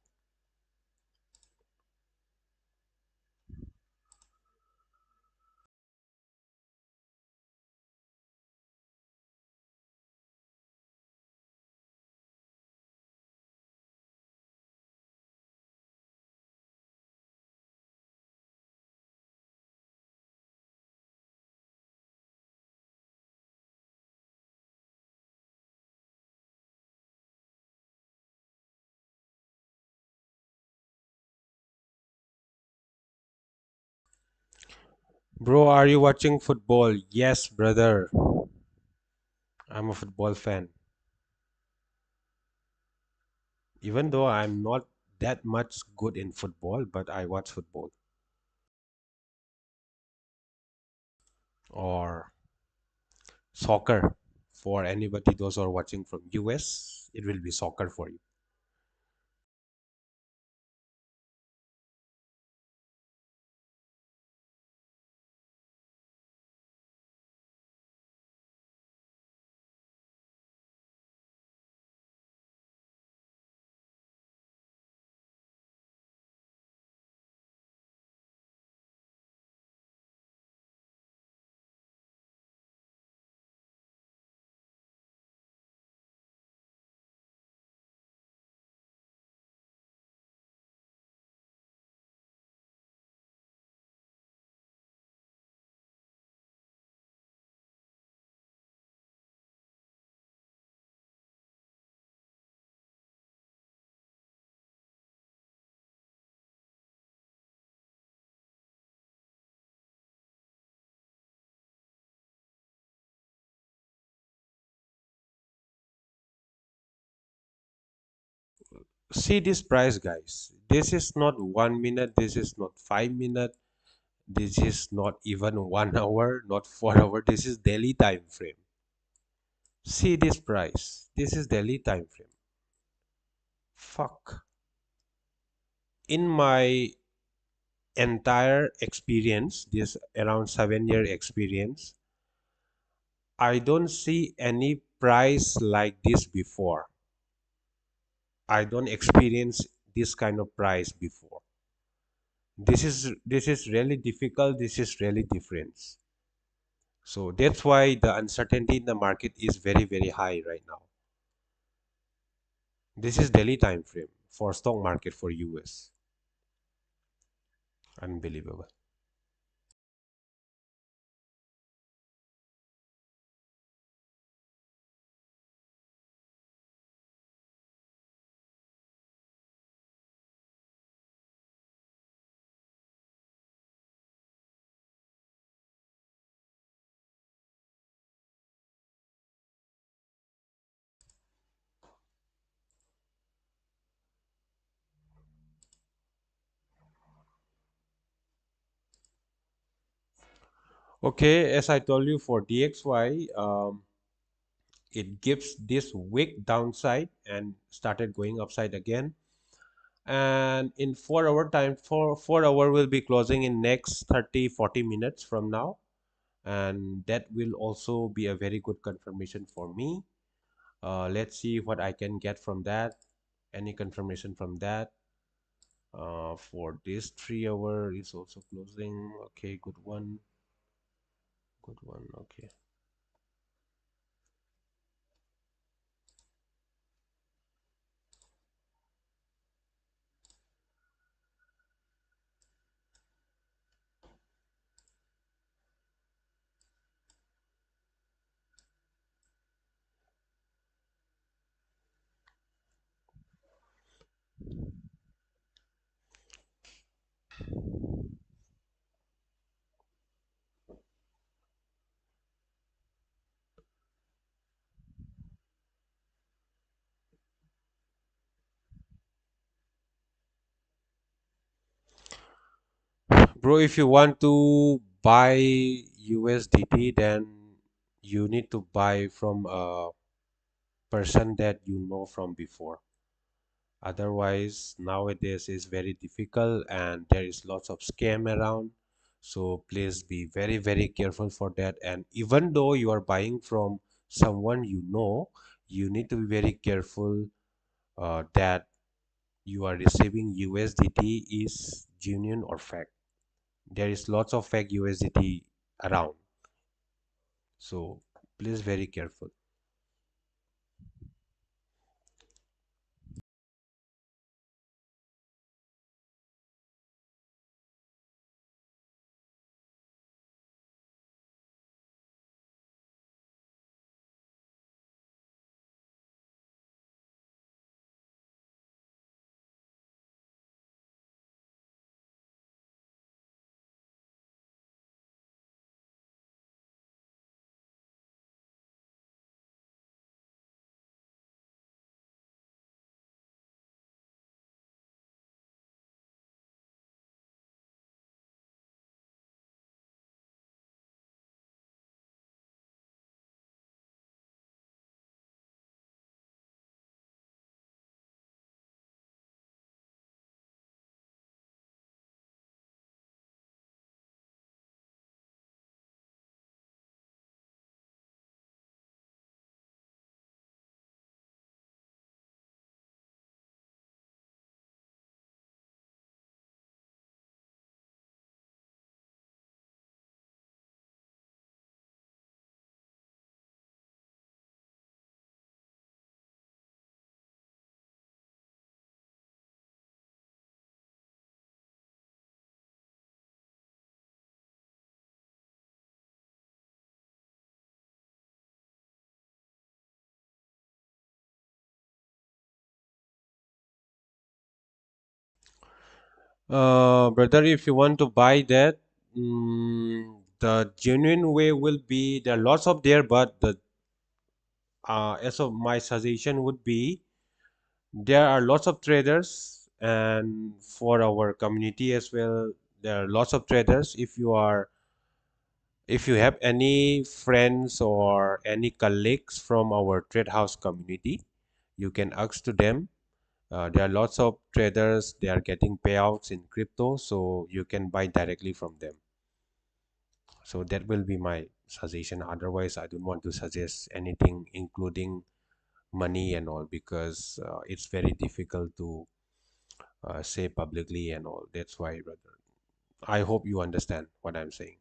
[SPEAKER 1] Bro, are you watching football? Yes, brother. I'm a football fan. Even though I'm not that much good in football, but I watch football. Or soccer. For anybody, those who are watching from US, it will be soccer for you. See this price, guys. This is not 1 minute. This is not 5 minutes. This is not even 1 hour, not 4 hour. This is daily time frame. See this price. This is daily time frame. Fuck. In my entire experience, this around 7 year experience, I don't see any price like this before. I don't experience this kind of price before. This is really difficult. This is really different. So that's why the uncertainty in the market is very very high right now. This is daily time frame for stock market for US. Unbelievable. Okay, as I told you for DXY, it gives this weak downside and started going upside again. And in 4 hour time, for 4 hour will be closing in next 30-40 minutes from now. And that will also be a very good confirmation for me. Let's see what I can get from that. Any confirmation from that. For this 3 hour is also closing. Okay, good one. Good one. Okay. Bro, if you want to buy USDT, then you need to buy from a person that you know from before. Otherwise, nowadays is very difficult and there is lots of scam around. So please be very, very careful for that. And even though you are buying from someone you know, you need to be very careful that you are receiving USDT is genuine or fake. There is lots of fake USDT around. So please very careful. Brother, if you want to buy that, the genuine way will be there are lots of there, but the as of my suggestion would be there are lots of traders, and for our community as well, there are lots of traders. If you have any friends or any colleagues from our trade house community, you can ask to them. There are lots of traders, they are getting payouts in crypto, so you can buy directly from them. So that will be my suggestion. Otherwise, I don't want to suggest anything including money and all, because it's very difficult to say publicly and all. That's why, brother. I hope you understand what I'm saying.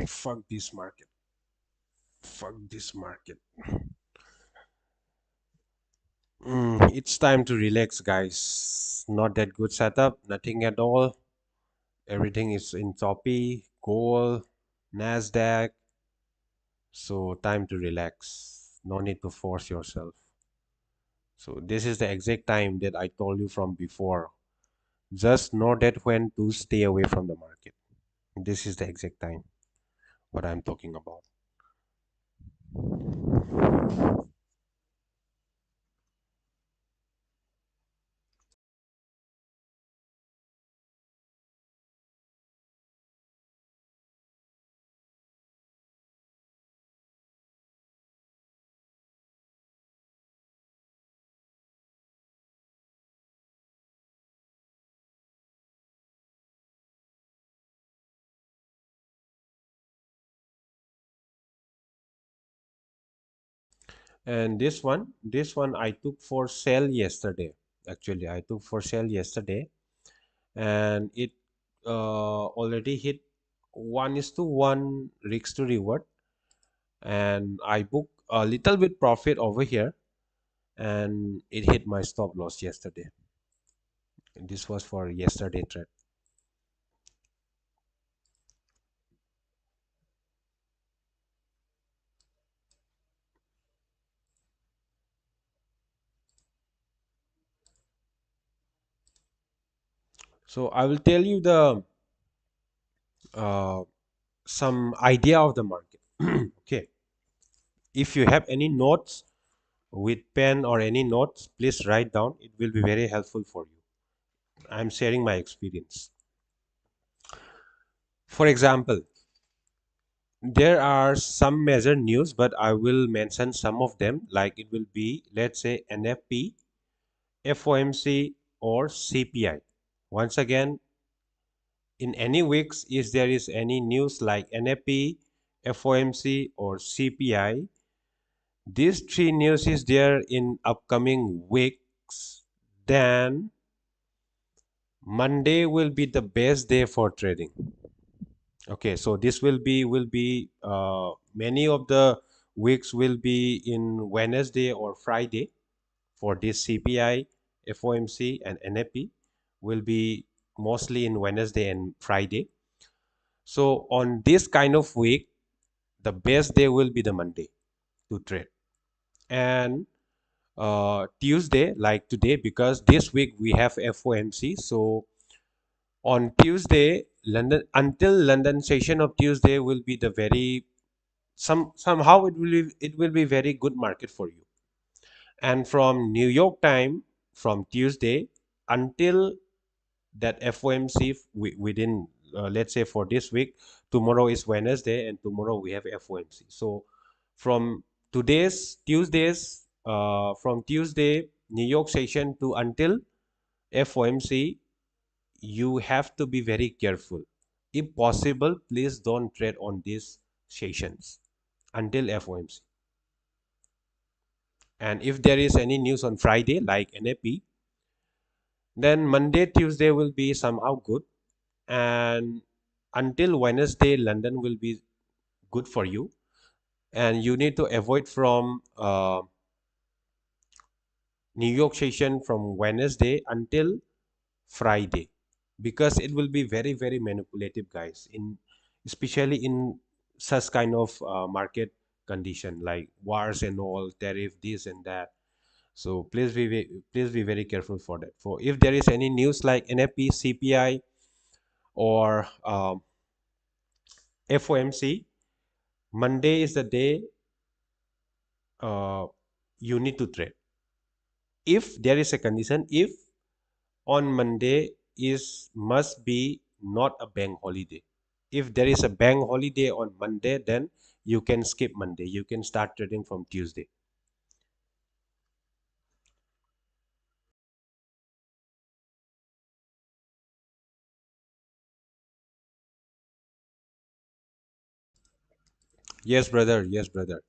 [SPEAKER 1] Fuck this market. Fuck this market. It's time to relax, guys. Not that good setup, nothing at all. Everything is in toppy, gold, Nasdaq. So time to relax. No need to force yourself. So this is the exact time that I told you from before. Just know that when to stay away from the market. This is the exact time what I'm talking about. And this one I took for sale yesterday. Actually, I took for sale yesterday, and it already hit 1:1 risk to reward, and I booked a little bit profit over here, and it hit my stop loss yesterday. And this was for yesterday trade. So I will tell you the uh, some idea of the market. Okay, if you have any notes with pen or any notes, please write down. It will be very helpful for you. I'm sharing my experience. For example, there are some major news, but I will mention some of them. Like it will be, let's say, NFP, FOMC, or CPI. Once again, in any weeks, if there is any news like NFP, FOMC, or CPI, these three news is there in upcoming weeks, then Monday will be the best day for trading. Okay, so this will be many of the weeks will be in Wednesday or Friday for this CPI, FOMC, and NFP will be mostly in Wednesday and Friday. So on this kind of week, the best day will be the Monday to trade. And Tuesday, like today, because this week we have FOMC. So on Tuesday, London until London session of Tuesday will be the very somehow it will be very good market for you. And from New York time, from Tuesday until that FOMC within let's say for this week, tomorrow is Wednesday and tomorrow we have FOMC. So from from Tuesday New York session to until FOMC, you have to be very careful. If possible, please don't trade on these sessions until FOMC. And if there is any news on Friday like NAP, then Monday, Tuesday will be somehow good. And until Wednesday, London will be good for you. And you need to avoid from New York session from Wednesday until Friday, because it will be very, very manipulative, guys, in especially in such kind of market condition like wars and all, tariff, this and that. So please be very careful for that. For if there is any news like NFP, CPI, or FOMC, Monday is the day uh, you need to trade. If there is a condition, if on Monday is must be not a bank holiday. If there is a bank holiday on Monday, then you can skip Monday. You can start trading from Tuesday. Yes, brother. Yes, brother.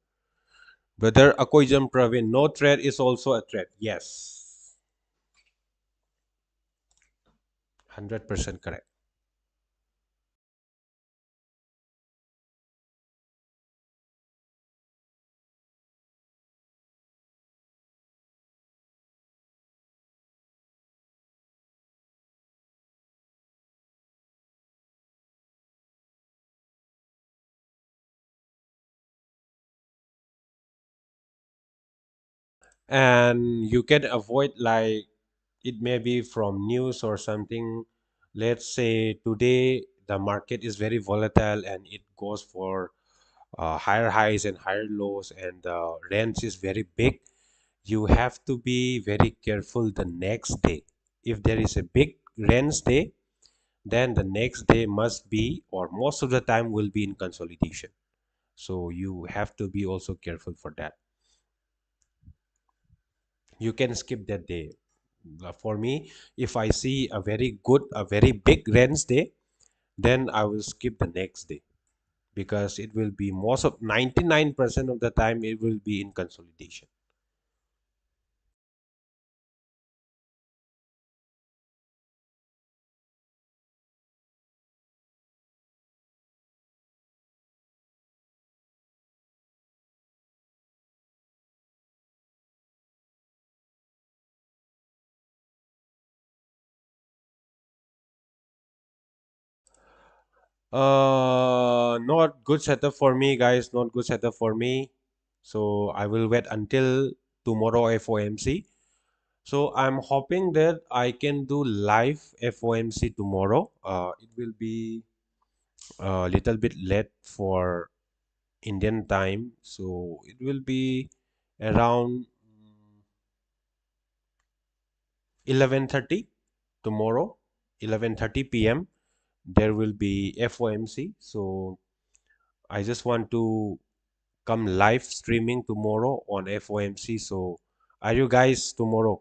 [SPEAKER 1] Brother Akoijam Pravin, no trade is also a trade. Yes, 100% correct. and you can avoid, like, it may be from news or something. Let's say today the market is very volatile and it goes for higher highs and higher lows, and the range is very big. You have to be very careful the next day. If there is a big range day, then the next day must be, or most of the time will be, in consolidation. So you have to be also careful for that. You can skip that day. For me, if I see a very big range day, then I will skip the next day, because it will be most of 99% of the time it will be in consolidation. Not good setup for me, guys. Not good setup for me. So I will wait until tomorrow FOMC. So I'm hoping that I can do live FOMC tomorrow. It will be a little bit late for Indian time, so it will be around 11:30 tomorrow, 11:30 p.m. There will be FOMC. So I just want to come live streaming tomorrow on FOMC. So are you guys tomorrow?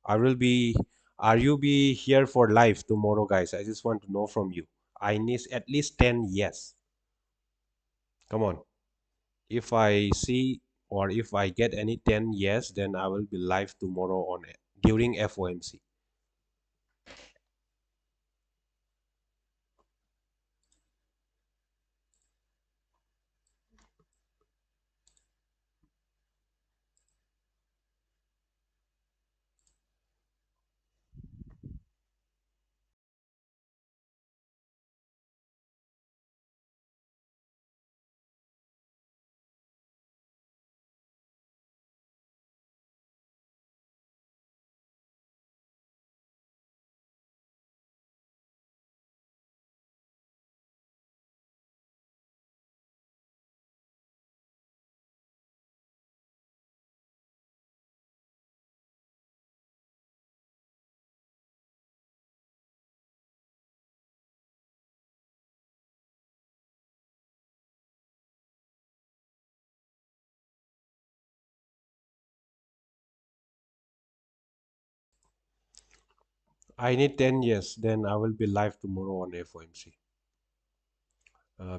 [SPEAKER 1] I will be. Are you be here for live tomorrow, guys? I just want to know from you. I need at least 10 yes. Come on. If I see, or if I get any 10 yes, then I will be live tomorrow on it during FOMC. I need 10 yes, then I will be live tomorrow on FOMC.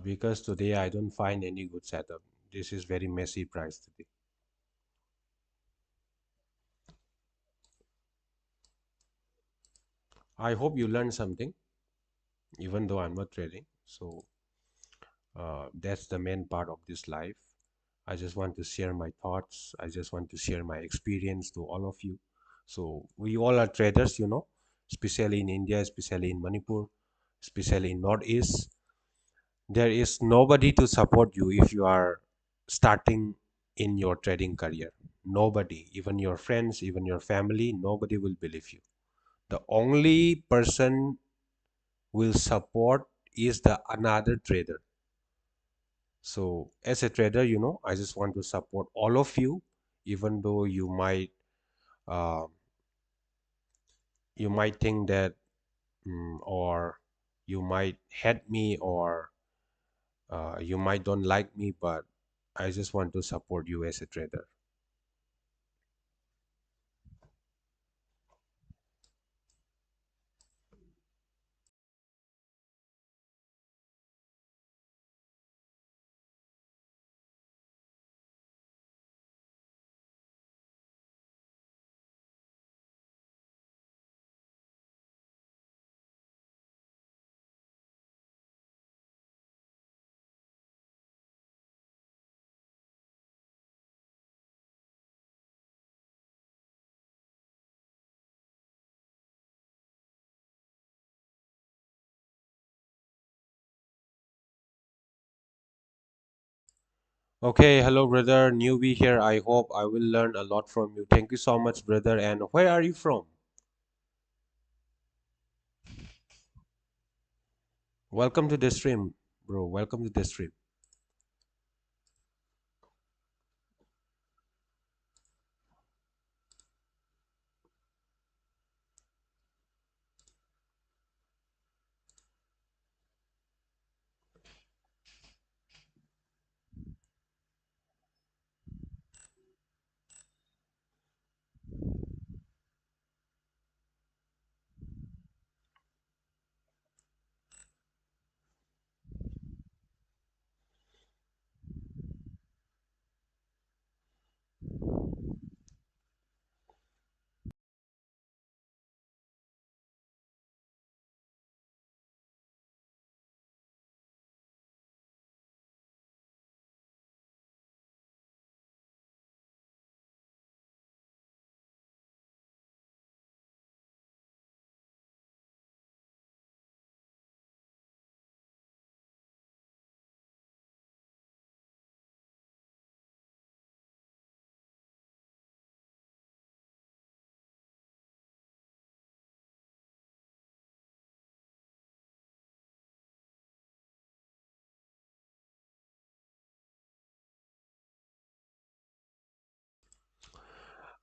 [SPEAKER 1] Because today I don't find any good setup. This is very messy price today. I hope you learned something, even though I'm not trading. So that's the main part of this life. I just want to share my thoughts. I just want to share my experience to all of you. So we all are traders, especially in India, especially in Manipur, especially in Northeast. There is nobody to support you if you are starting in your trading career. Nobody, even your friends, even your family, nobody will believe you. The only person will support is the another trader. So as a trader, I just want to support all of you, even though uh, you might think that, or you might hate me, or you might don't like me, but I just want to support you as a trader. Okay, hello, brother. Newbie here. I hope I will learn a lot from you. Thank you so much, brother. And where are you from? Welcome to the stream, bro. Welcome to the stream.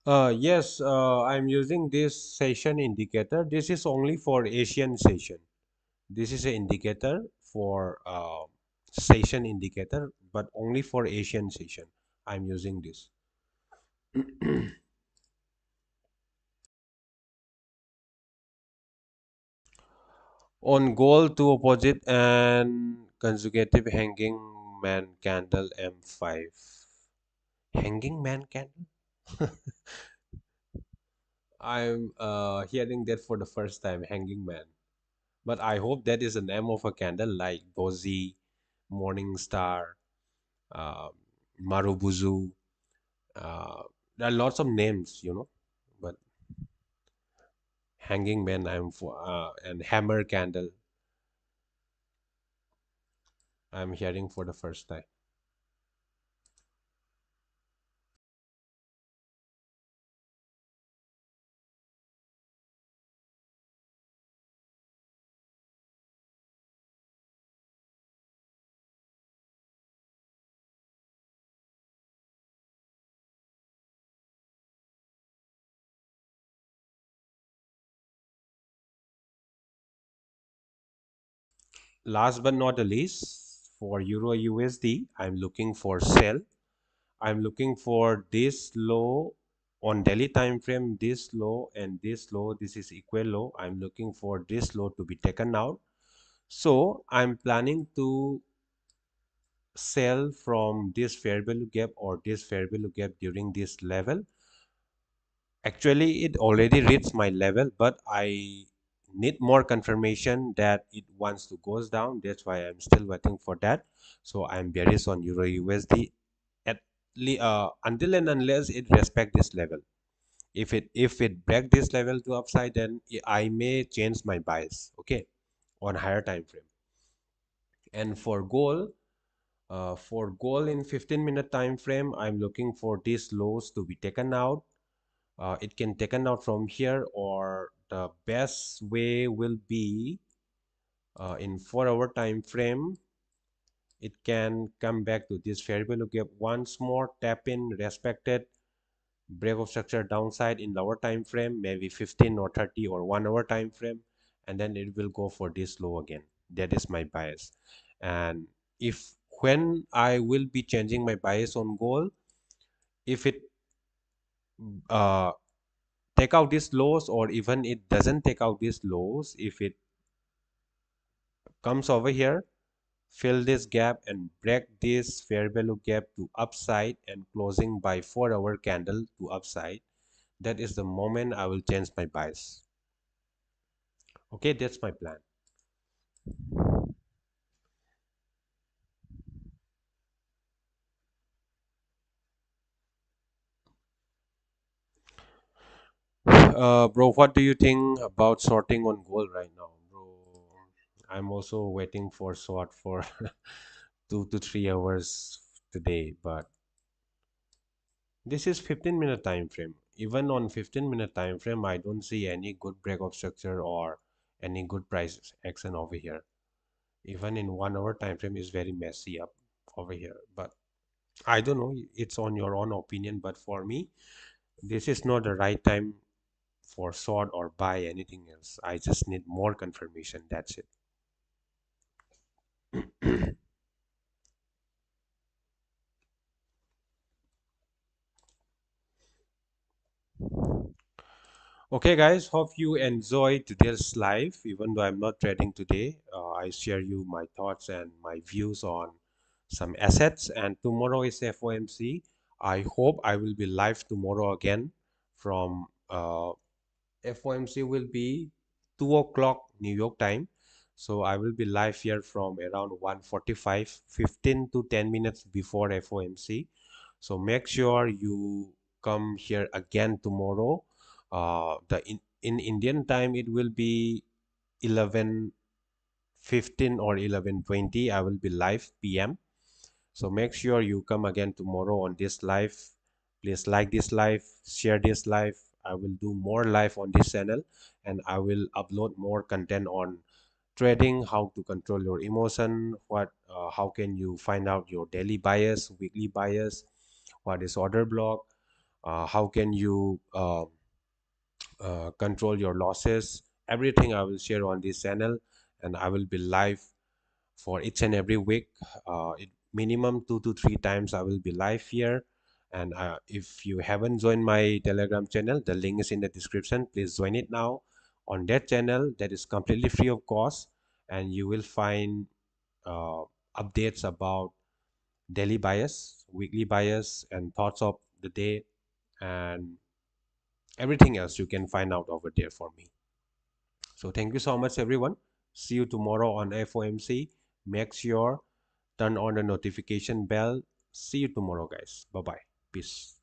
[SPEAKER 1] Yes, I'm using this session indicator. This is only for Asian session. This is an indicator for session indicator, but only for Asian session. I'm using this. On goal to opposite and consecutive hanging man candle M5. Hanging man candle? I'm hearing that for the first time, hanging man. But I hope that is the name of a candle like Bozi, Morning Star, uh, Marubuzu. Uh, there are lots of names, but hanging man I'm for and hammer candle I'm hearing for the first time. Last but not the least, for Euro USD, I'm looking for sell. I'm looking for this low on daily time frame, this low and this low. This is equal low. I'm looking for this low to be taken out. So I'm planning to sell from this fair value gap or this fair value gap during this level. Actually, it already reached my level, but I need more confirmation that it wants to goes down. That's why I'm still waiting for that. So I'm bearish on Euro USD at until and unless it respect this level. If it break this level to upside, then I may change my bias. Okay, on higher time frame. And for goal in 15-minute time frame, I'm looking for these lows to be taken out. It can taken out from here, or the best way will be in 4 hour time frame. It can come back to this fair value gap once more, tap in, respected, break of structure downside in lower time frame, maybe 15 or 30 or 1 hour time frame, and then it will go for this low again. That is my bias. And if when I will be changing my bias on goal, if it uh, take out these lows, or even it doesn't take out these lows, if it comes over here, fill this gap and break this fair value gap to upside and closing by 4 hour candle to upside, that is the moment I will change my bias. Okay, that's my plan. Bro, what do you think about sorting on gold right now, bro? I'm also waiting for short for 2 to 3 hours today, but this is 15-minute time frame. Even on 15-minute time frame, I don't see any good breakout structure or any good price action over here. Even in 1 hour time frame is very messy up over here. But I don't know, it's on your own opinion. But for me, this is not the right time for short or buy anything else. I just need more confirmation. That's it. Okay, guys, hope you enjoyed today's live. Even though I'm not trading today, I share you my thoughts and my views on some assets. And tomorrow is FOMC. I hope I will be live tomorrow again from FOMC will be 2 o'clock New York time. So I will be live here from around 1:45, 15 to 10 minutes before FOMC. So make sure you come here again tomorrow. In Indian time it will be 11:15 or 11:20. I will be live PM. So make sure you come again tomorrow on this live. Please like this live, share this live. I will do more live on this channel, and I will upload more content on trading, how to control your emotion, how can you find out your daily bias, weekly bias, what is order block, how can you control your losses. Everything I will share on this channel, and I will be live for each and every week. Minimum 2 to 3 times I will be live here. And if you haven't joined my Telegram channel, the link is in the description. Please join it now. On that channel, that is completely free of cost, and you will find uh, updates about daily bias, weekly bias, and thoughts of the day, and everything else you can find out over there for me. So thank you so much, everyone. See you tomorrow on FOMC. Make sure turn on the notification bell. See you tomorrow, guys. Bye bye. Peace.